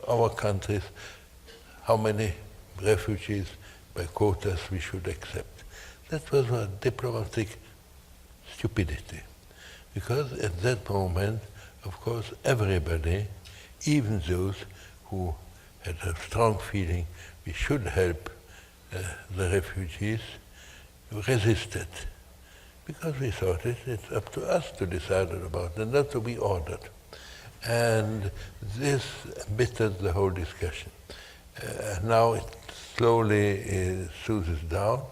our countries how many refugees by quotas we should accept. That was a diplomatic stupidity, because at that moment, of course, everybody, even those who had a strong feeling we should help the refugees, resisted, because we thought it's up to us to decide about it, and not to be ordered. And this embittered the whole discussion. Now it slowly soothes down,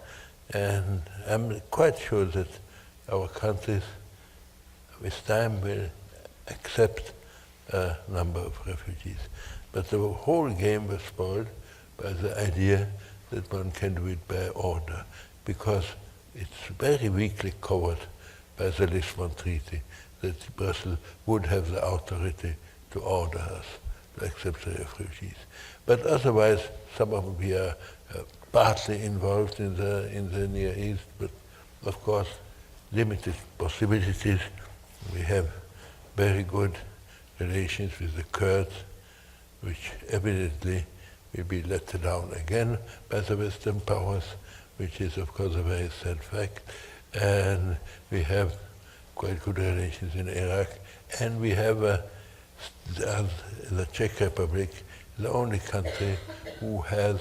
and I'm quite sure that our countries with time will accept a number of refugees. But the whole game was spoiled by the idea that one can do it by order, because it's very weakly covered by the Lisbon Treaty, that Brussels would have the authority to order us to accept the refugees. But otherwise, some of them we are partly involved in the Near East, but of course, limited possibilities. We have very good relations with the Kurds, which evidently will be let down again by the Western powers, which is of course a very sad fact. And we have quite good relations in Iraq, and we have the Czech Republic, the only country who has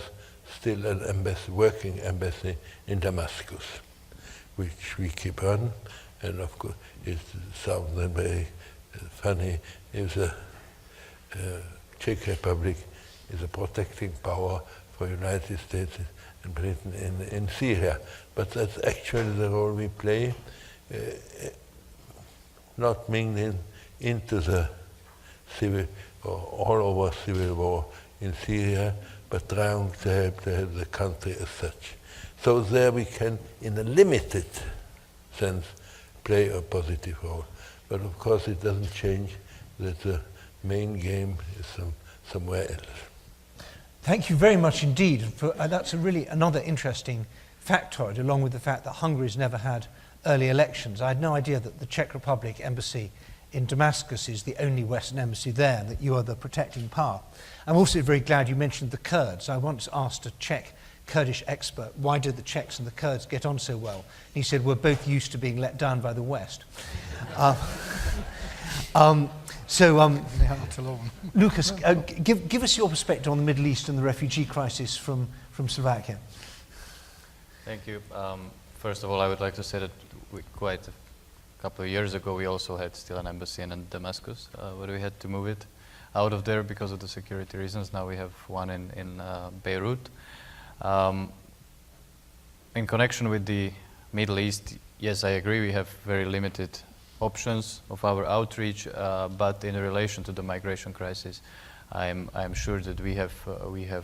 still an embassy, working embassy in Damascus, which we keep on. And of course, it sounds very funny if the Czech Republic is a protecting power for United States and Britain in Syria. But that's actually the role we play, not mingling into the civil or all over civil war in Syria, but trying to help the country as such. So there we can, in a limited sense, play a positive role. But of course it doesn't change that the main game is somewhere else. Thank you very much indeed. That's really another interesting factoid, along with the fact that Hungary's never had early elections. I had no idea that the Czech Republic embassy in Damascus is the only Western embassy there, and that you are the protecting power. I'm also very glad you mentioned the Kurds. I once asked a Czech Kurdish expert, why did the Czechs and the Kurds get on so well? And he said, we're both used to being let down by the West. They are not alone. Lukáš, give us your perspective on the Middle East and the refugee crisis from Slovakia. Thank you. First of all, I would like to say that quite a couple of years ago, we also had still an embassy in Damascus, but we had to move it out of there because of the security reasons. Now we have one in Beirut. In connection with the Middle East, yes, I agree, we have very limited options of our outreach, but in relation to the migration crisis, I'm sure that we have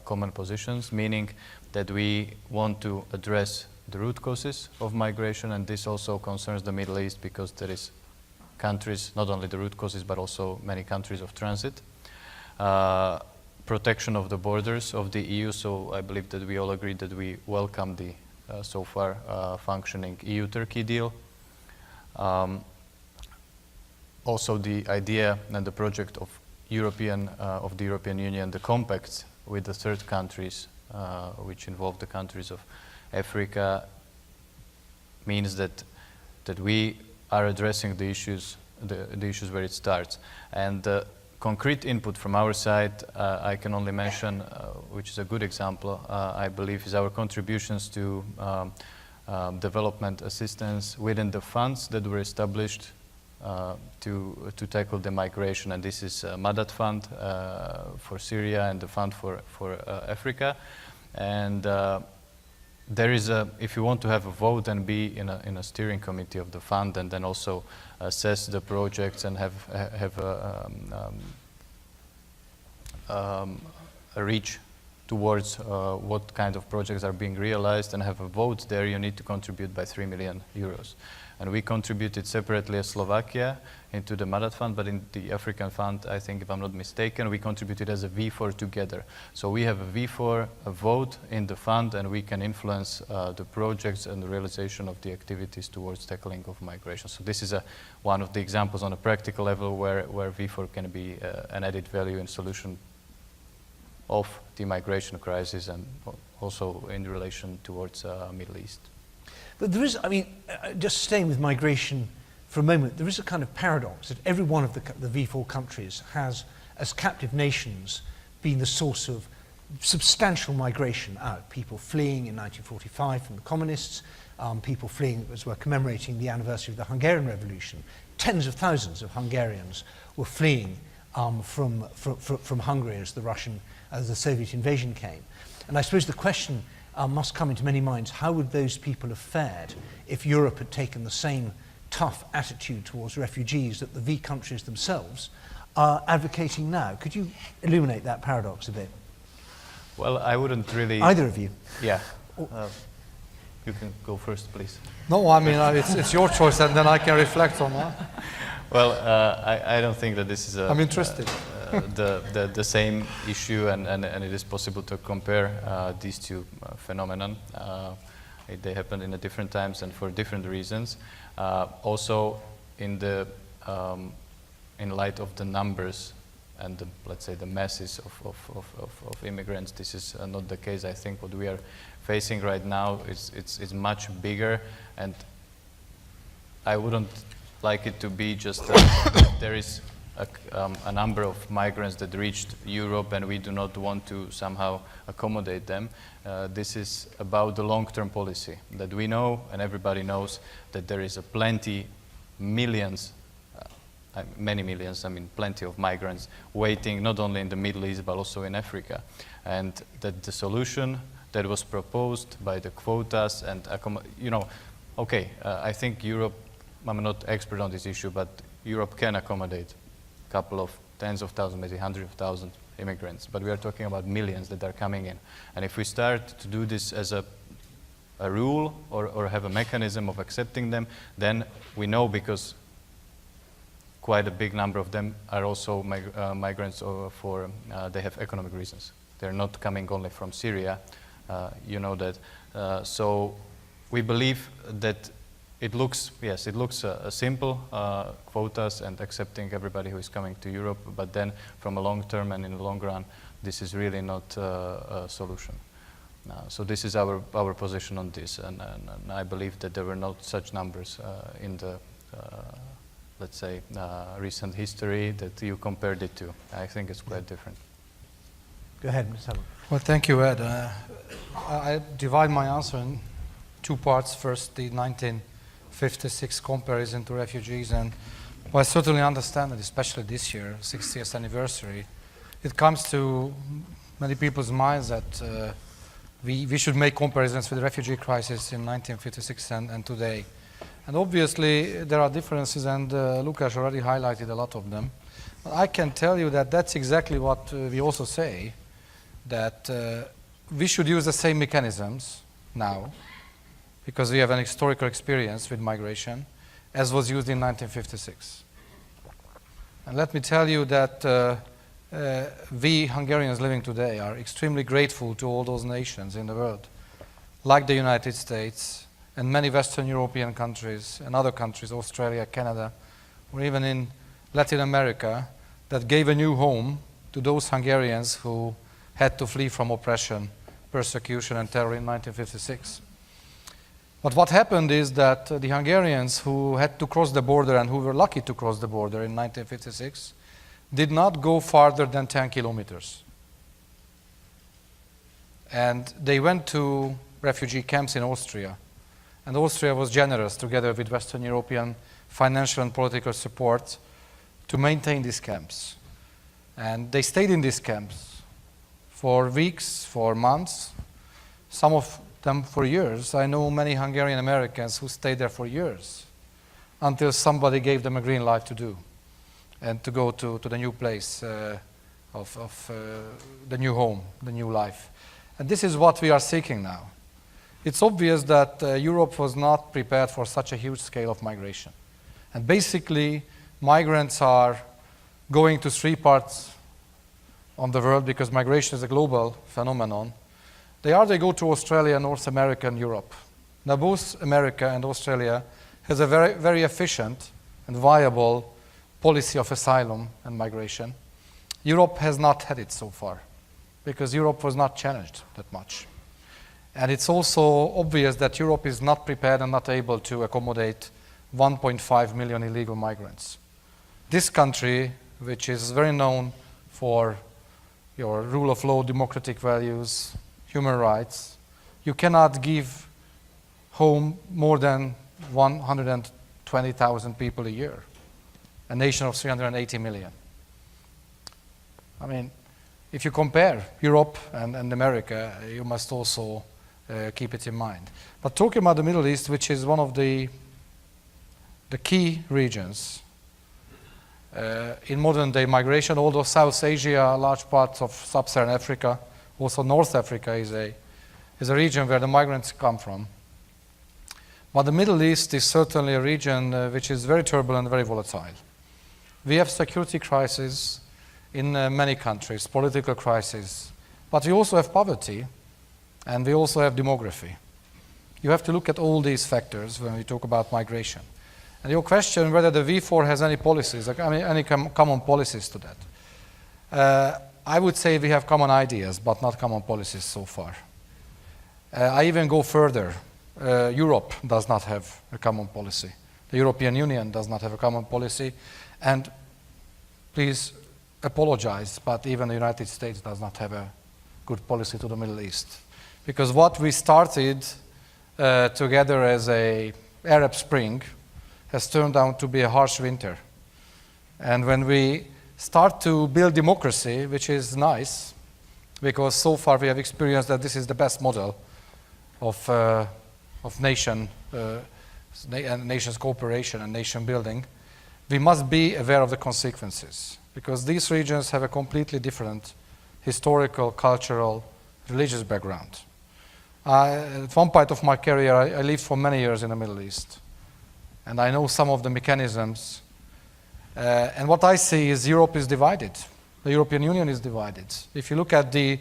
common positions, meaning that we want to address the root causes of migration, and this also concerns the Middle East because there is countries, not only the root causes, but also many countries of transit. Protection of the borders of the EU, so I believe that we all agree that we welcome the so far functioning EU-Turkey deal. Also the idea and the project of the European Union, the compacts with the third countries, which involve the countries of Africa, means that we are addressing the issues where it starts. And concrete input from our side, I can only mention, which is a good example, I believe, is our contributions to development assistance within the funds that were established to tackle the migration. And this is Madat Fund for Syria and the Fund for Africa. And there is if you want to have a vote and be in a steering committee of the fund, and then also assess the projects and have a reach towards what kind of projects are being realized and have a vote there, you need to contribute by 3 million euros. And we contributed separately as Slovakia into the Madat Fund, but in the African Fund, I think, if I'm not mistaken, we contributed as a V4 together. So we have a V4, a vote in the fund, and we can influence the projects and the realization of the activities towards tackling of migration. So this is one of the examples on a practical level where V4 can be an added value in solution of the migration crisis, and also in relation towards Middle East. But there is, I mean, just staying with migration for a moment, there is a kind of paradox that every one of the V4 countries has, as captive nations, been the source of substantial migration out. People fleeing in 1945 from the communists, people fleeing as we're commemorating the anniversary of the Hungarian Revolution. Tens of thousands of Hungarians were fleeing from Hungary as the Soviet invasion came. And I suppose the question must come into many minds, how would those people have fared if Europe had taken the same tough attitude towards refugees that the V countries themselves are advocating now? Could you illuminate that paradox a bit? Well, I wouldn't really... Either of you. Yeah. You can go first, please. No, I mean, it's your choice, and then I can reflect on that. Well, I don't think that this is I'm interested. the same issue, and it is possible to compare these two phenomena. They happened in different times and for different reasons. Also, in light of the numbers and let's say the masses of immigrants, this is not the case. I think what we are facing right now is much bigger, and I wouldn't like it to be just there is a number of migrants that reached Europe and we do not want to somehow accommodate them. This is about the long-term policy that we know, and everybody knows, that there is many millions, I mean plenty of migrants waiting not only in the Middle East but also in Africa. And that the solution that was proposed by the quotas and, I think Europe, I'm not expert on this issue, but Europe can accommodate a couple of tens of thousands, maybe hundreds of thousands immigrants, but we are talking about millions that are coming in. And if we start to do this as a rule or have a mechanism of accepting them, then we know, because quite a big number of them are also migrants for they have economic reasons. They're not coming only from Syria, you know that. So we believe that it looks simple, quotas and accepting everybody who is coming to Europe, but then from a long term and in the long run, this is really not a solution. So this is our position on this, and I believe that there were not such numbers in the, let's say, recent history that you compared it to. I think it's quite different. Go ahead, Ms. Hammond. Well, thank you, Ed. I divide my answer in two parts. First, the 1956 comparison to refugees, and well, I certainly understand that, especially this year, 60th anniversary, it comes to many people's minds that we should make comparisons with the refugee crisis in 1956 and today. And obviously, there are differences, and Lukáš already highlighted a lot of them. But I can tell you that that's exactly what we also say, that we should use the same mechanisms now, because we have an historical experience with migration, as was used in 1956. And let me tell you that we Hungarians living today are extremely grateful to all those nations in the world, like the United States and many Western European countries and other countries, Australia, Canada, or even in Latin America, that gave a new home to those Hungarians who had to flee from oppression, persecution, and terror in 1956. But what happened is that the Hungarians who had to cross the border and who were lucky to cross the border in 1956 did not go farther than 10 kilometers. And they went to refugee camps in Austria. And Austria was generous, together with Western European financial and political support, to maintain these camps. And they stayed in these camps for weeks, for months, some of them for years. I know many Hungarian Americans who stayed there for years until somebody gave them a green light to do and to go to the new place of the new home, the new life. And this is what we are seeking now. It's obvious that Europe was not prepared for such a huge scale of migration. And basically, migrants are going to three parts on the world, because migration is a global phenomenon. They go to Australia, North America, and Europe. Now, both America and Australia has a very, very efficient and viable policy of asylum and migration. Europe has not had it so far, because Europe was not challenged that much. And it's also obvious that Europe is not prepared and not able to accommodate 1.5 million illegal migrants. This country, which is very known for your rule of law, democratic values, human rights, you cannot give home more than 120,000 people a year, a nation of 380 million. I mean, if you compare Europe and America, you must also keep it in mind. But talking about the Middle East, which is one of the key regions in modern day migration, although South Asia, large parts of sub-Saharan Africa, also North Africa is a region where the migrants come from. But the Middle East is certainly a region which is very turbulent, very volatile. We have security crises in many countries, political crises, but we also have poverty, and we also have demography. You have to look at all these factors when we talk about migration. And your question whether the V4 has any policies, any common policies to that. I would say we have common ideas, but not common policies so far. I even go further. Europe does not have a common policy. The European Union does not have a common policy. And please apologize, but even the United States does not have a good policy to the Middle East. Because what we started together as an Arab Spring has turned out to be a harsh winter. And when we start to build democracy, which is nice, because so far we have experienced that this is the best model of nation's cooperation and nation building, we must be aware of the consequences, because these regions have a completely different historical, cultural, religious background. At one point of my career, I lived for many years in the Middle East, and I know some of the mechanisms And what I see is Europe is divided. The European Union is divided. If you look at the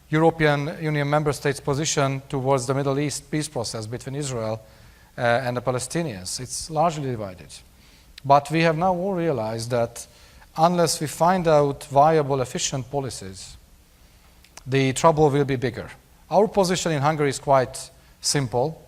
European Union member states' position towards the Middle East peace process between Israel and the Palestinians, it's largely divided. But we have now all realized that unless we find out viable, efficient policies, the trouble will be bigger. Our position in Hungary is quite simple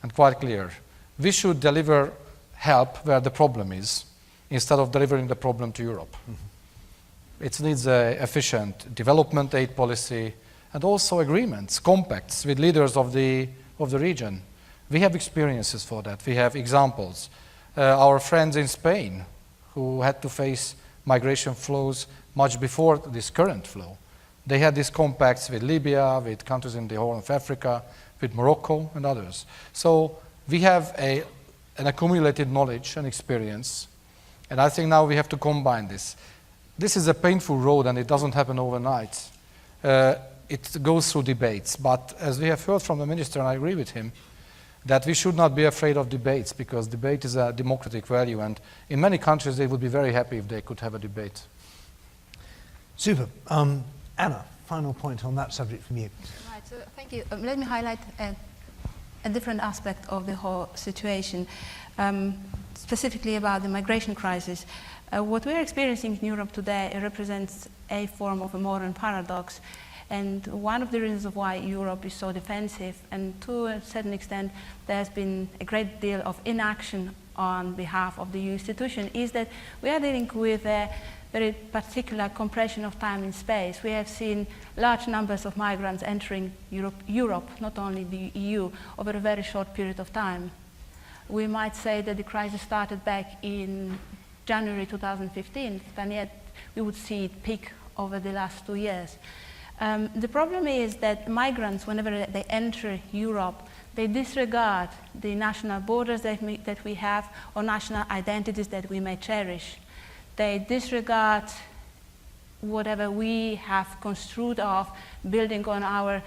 and quite clear. We should deliver help where the problem is, instead of delivering the problem to Europe. Mm-hmm. It needs an efficient development aid policy and also agreements, compacts with leaders of the region. We have experiences for that. We have examples. Our friends in Spain who had to face migration flows much before this current flow. They had these compacts with Libya, with countries in the Horn of Africa, with Morocco and others. So we have an accumulated knowledge and experience, and I think now we have to combine this. This is a painful road and it doesn't happen overnight. It goes through debates, but as we have heard from the minister, and I agree with him, that we should not be afraid of debates, because debate is a democratic value, and in many countries they would be very happy if they could have a debate. Super. Anna, final point on that subject from you. Right, so thank you. Let me highlight a different aspect of the whole situation, specifically about the migration crisis. What we are experiencing in Europe today represents a form of a modern paradox. And one of the reasons why Europe is so defensive, and to a certain extent there has been a great deal of inaction on behalf of the EU institution, is that we are dealing with a very particular compression of time and space. We have seen large numbers of migrants entering Europe, not only the EU, over a very short period of time. We might say that the crisis started back in January 2015, and yet we would see it peak over the last 2 years. The problem is that migrants, whenever they enter Europe, they disregard the national borders that we have, or national identities that we may cherish. They disregard whatever we have construed of, building on our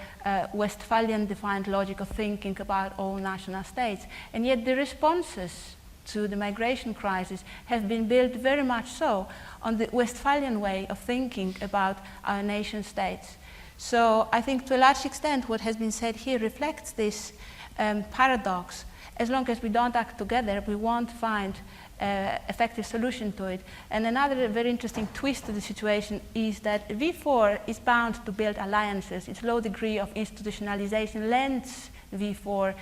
Westphalian defined logic of thinking about all national states. And yet the responses to the migration crisis have been built very much so on the Westphalian way of thinking about our nation states. So I think to a large extent what has been said here reflects this paradox. As long as we don't act together, we won't find effective solution to it. And another very interesting twist to the situation is that V4 is bound to build alliances. Its low degree of institutionalization lends V4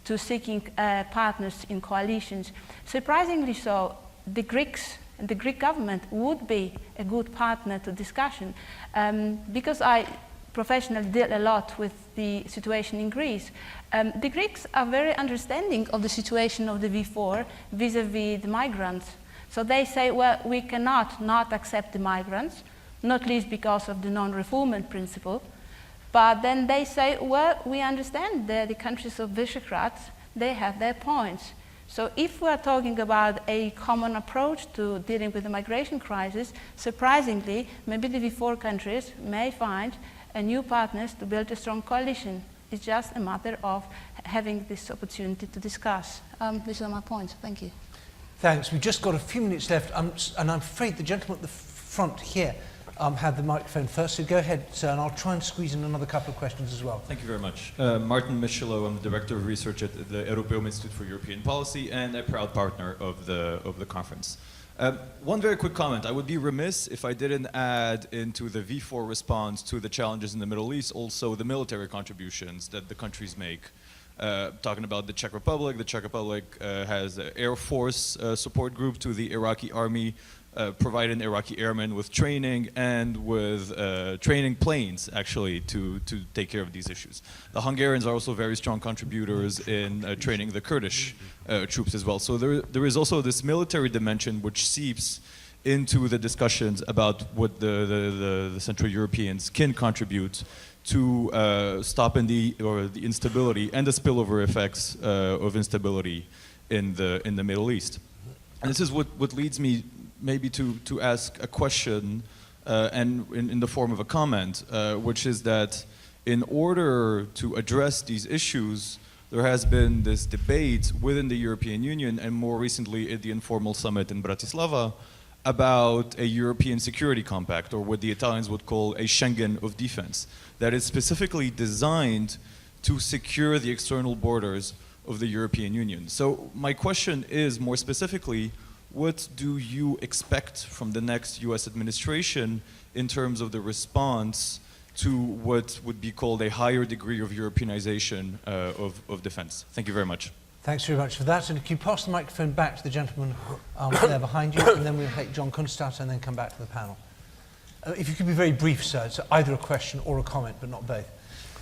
to seeking partners in coalitions. Surprisingly so, the Greeks and the Greek government would be a good partner to discussion. Because I professionally deal a lot with the situation in Greece, the Greeks are very understanding of the situation of the V4 vis-a-vis the migrants. So they say, well, we cannot not accept the migrants, not least because of the non-refoulement principle. But then they say, well, we understand that the countries of Visegrad, they have their points. So if we're talking about a common approach to dealing with the migration crisis, surprisingly, maybe the V4 countries may find new partners to build a strong coalition. It's just a matter of having this opportunity to discuss. These are my points. Thank you. Thanks. We've just got a few minutes left, and I'm afraid the gentleman at the front here had the microphone first, so go ahead, sir, and I'll try and squeeze in another couple of questions as well. Thank you very much. Martin Michelot, I'm the Director of Research at the European Institute for European Policy and a proud partner of the conference. One very quick comment. I would be remiss if I didn't add into the V4 response to the challenges in the Middle East also the military contributions that the countries make. Talking about the Czech Republic has an Air Force support group to the Iraqi army, providing Iraqi airmen with training and with training planes, actually, to take care of these issues. The Hungarians are also very strong contributors in training the Kurdish troops as well. So there is also this military dimension which seeps into the discussions about what the Central Europeans can contribute to stopping the instability and the spillover effects of instability in the Middle East. And this is what leads me maybe to ask a question and in the form of a comment, which is that in order to address these issues, there has been this debate within the European Union and more recently at the informal summit in Bratislava about a European security compact, or what the Italians would call a Schengen of defense, that is specifically designed to secure the external borders of the European Union. So my question is, more specifically, what do you expect from the next US administration in terms of the response to what would be called a higher degree of Europeanization of defense? Thank you very much. Thanks very much for that. And can you pass the microphone back to the gentleman there behind you, and then we'll take John Kunstadter and then come back to the panel. If you could be very brief, sir, it's either a question or a comment, but not both.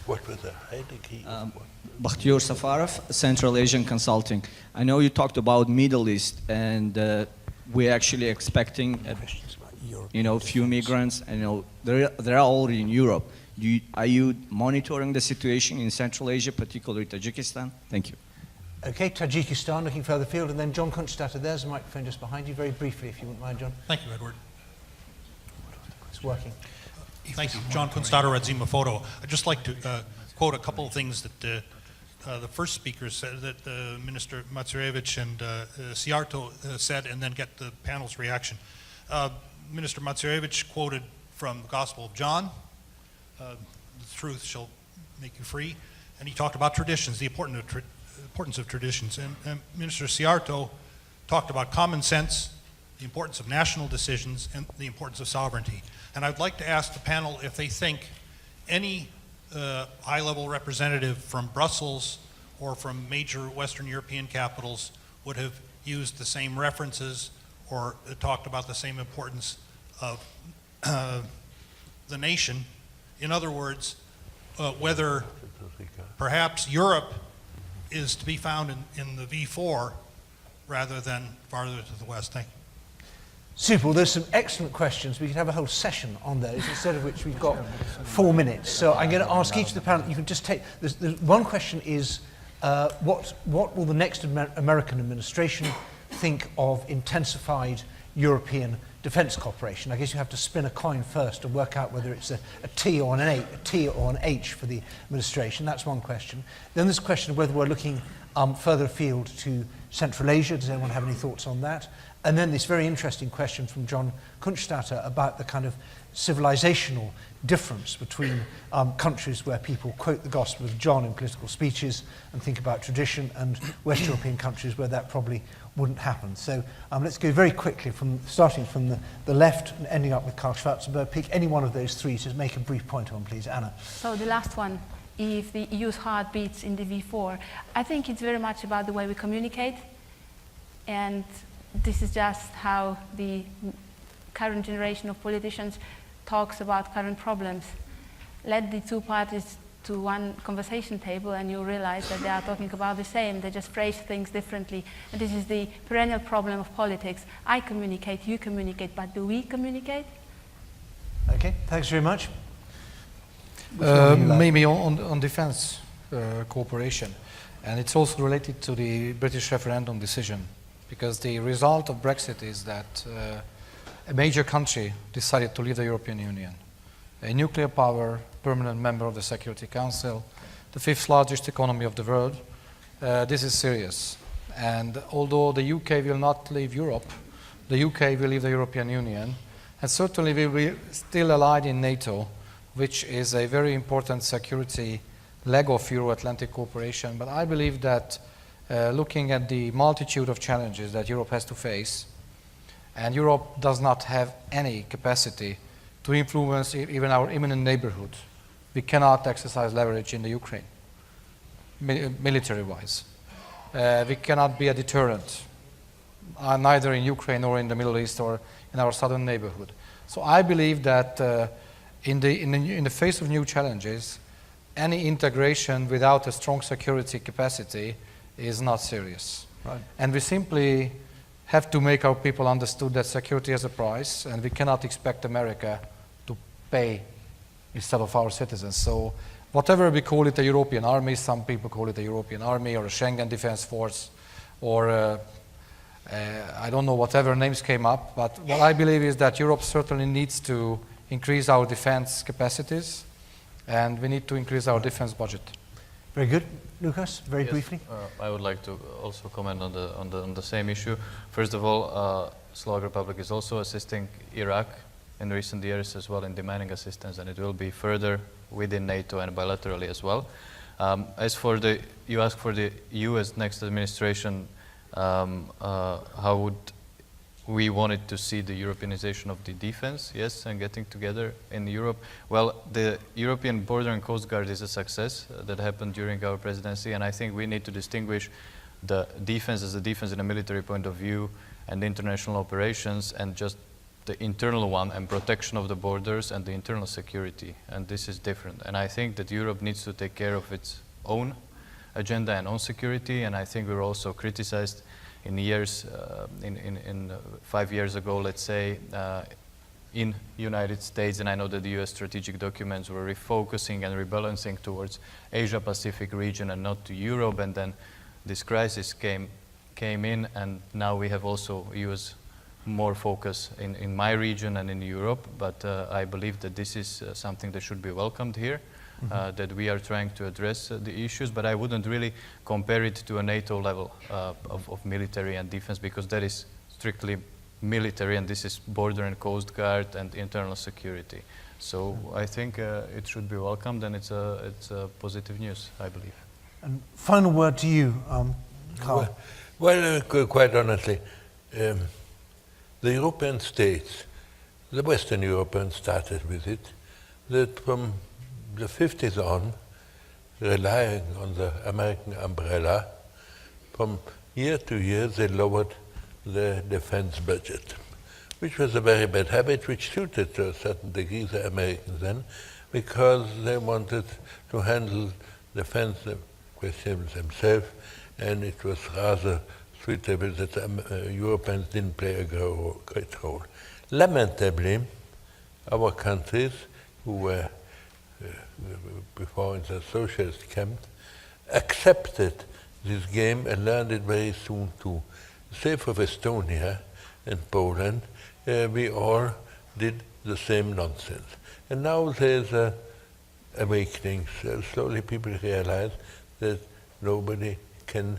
What was the high degree of what? Bakhtiyor Safarov, Central Asian Consulting. I know you talked about Middle East, and we're actually expecting few migrants. I know they're already in Europe. Are you monitoring the situation in Central Asia, particularly Tajikistan? Thank you. Okay, Tajikistan, looking further afield, and then John Kunstadter, there's a microphone just behind you, very briefly, if you wouldn't mind, John. Thank you, Edward. It's working. Thank you. John Kunstadter at Zima Photo. I'd just like to quote a couple of things that the first speaker said, that Minister Matsarevich and Siarto said, and then get the panel's reaction. Minister Matsarevich quoted from the Gospel of John, the truth shall make you free, and he talked about traditions, the importance of traditions. And Minister Siarto talked about common sense, the importance of national decisions, and the importance of sovereignty. And I'd like to ask the panel if they think any high-level representative from Brussels or from major Western European capitals would have used the same references or talked about the same importance of the nation. In other words, whether perhaps Europe is to be found in the V4 rather than farther to the west. Thank you. Super. Well, there's some excellent questions. We could have a whole session on those, instead of which we've got 4 minutes. So I'm going to ask each of the panel, you can just take, there's one question is, what will the next American administration think of intensified European defense cooperation? I guess you have to spin a coin first and work out whether it's a T or an H for the administration. That's one question. Then there's a question of whether we're looking further afield to Central Asia. Does anyone have any thoughts on that? And then this very interesting question from John Kunstadter about the kind of civilizational difference between countries where people quote the Gospel of John in political speeches and think about tradition, and West European countries where that probably wouldn't happen. So let's go very quickly, starting from the left and ending up with Karl Schwarzenberg. Pick any one of those three to make a brief point on, please. Anna. So the last one, if the EU's heart beats in the V4, I think it's very much about the way we communicate, and this is just how the current generation of politicians talks about current problems. Let the two parties to one conversation table and you realize that they are talking about the same, they just phrase things differently. And this is the perennial problem of politics. I communicate, you communicate, but do we communicate? Okay, thanks very much. Maybe on defense cooperation. And it's also related to the British referendum decision, because the result of Brexit is that a major country decided to leave the European Union. A nuclear power, permanent member of the Security Council, the 5th largest economy of the world. This is serious. And although the UK will not leave Europe, the UK will leave the European Union, and certainly will be still allied in NATO, which is a very important security leg of Euro-Atlantic cooperation. But I believe that looking at the multitude of challenges that Europe has to face, and Europe does not have any capacity to influence even our imminent neighborhood. We cannot exercise leverage in the Ukraine, military-wise. We cannot be a deterrent, neither in Ukraine or in the Middle East or in our southern neighborhood. So I believe that in the face of new challenges, any integration without a strong security capacity is not serious. Right. And we simply have to make our people understood that security has a price, and we cannot expect America to pay instead of our citizens. So whatever we call it, a European army, some people call it a European army or a Schengen defense force, or I don't know, whatever names came up, but what I believe is that Europe certainly needs to increase our defense capacities, and we need to increase our defense budget. Very good. Lukáš, very briefly. I would like to also comment on the same issue. First of all, Slovak Republic is also assisting Iraq in recent years as well in demanding assistance, and it will be further within NATO and bilaterally as well. As for you asked for the U.S. next administration, how would we wanted to see the Europeanization of the defense, yes, and getting together in Europe. Well, the European Border and Coast Guard is a success that happened during our presidency, and I think we need to distinguish the defense as a defense in a military point of view and international operations, and just the internal one and protection of the borders and the internal security, and this is different. And I think that Europe needs to take care of its own agenda and own security, and I think we were also criticized in years, 5 years ago, let's say, in United States, and I know that the US strategic documents were refocusing and rebalancing towards Asia-Pacific region and not to Europe, and then this crisis came in, and now we have also US more focus in my region and in Europe, but I believe that this is something that should be welcomed here. That we are trying to address the issues, but I wouldn't really compare it to a NATO level of military and defense, because that is strictly military, and this is border and coast guard and internal security. So I think it should be welcomed, and it's a positive news, I believe. And final word to you, Carl. Well, quite honestly, the European states, the Western Europeans started with it, that from the 50s on, relying on the American umbrella, from year to year they lowered the defense budget, which was a very bad habit, which suited to a certain degree the Americans then, because they wanted to handle defense questions themselves, and it was rather suitable that the Europeans didn't play a great role. Lamentably, our countries who were before in the socialist camp, accepted this game and learned it very soon too. Save for Estonia and Poland, we all did the same nonsense. And now there's a awakening. So slowly people realize that nobody can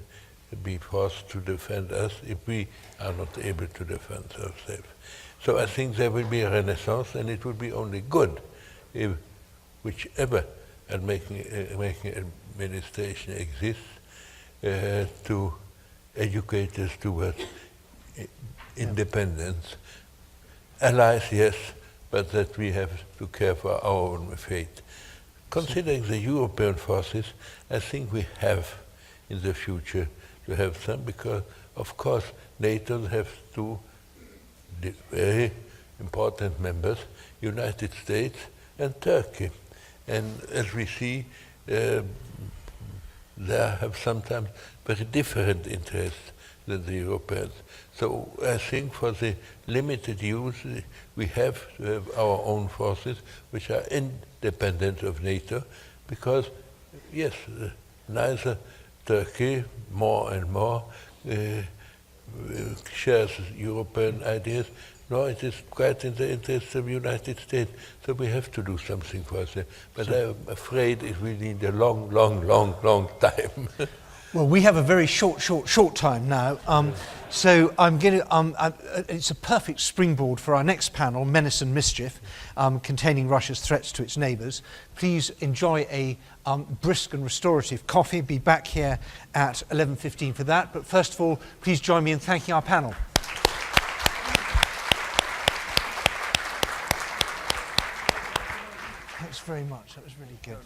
be forced to defend us if we are not able to defend ourselves. So I think there will be a renaissance, and it will be only good if whichever making administration exists, to educate us towards independence. Allies, yes, but that we have to care for our own fate. Considering the European forces, I think we have in the future to have some, because of course NATO has two very important members, United States and Turkey. And as we see, they have sometimes very different interests than the Europeans. So I think for the limited use, we have to have our own forces which are independent of NATO, because yes, neither Turkey more and more shares European ideas, nor it is quite in the interest of the United States. So we have to do something for us. But I'm afraid it will need a long, long, long, long time. Well, we have a very short time now. So I'm going to, it's a perfect springboard for our next panel, Menace and Mischief, containing Russia's threats to its neighbours. Please enjoy a brisk and restorative coffee. Be back here at 11:15 for that. But first of all, please join me in thanking our panel. Thanks very much. That was really good.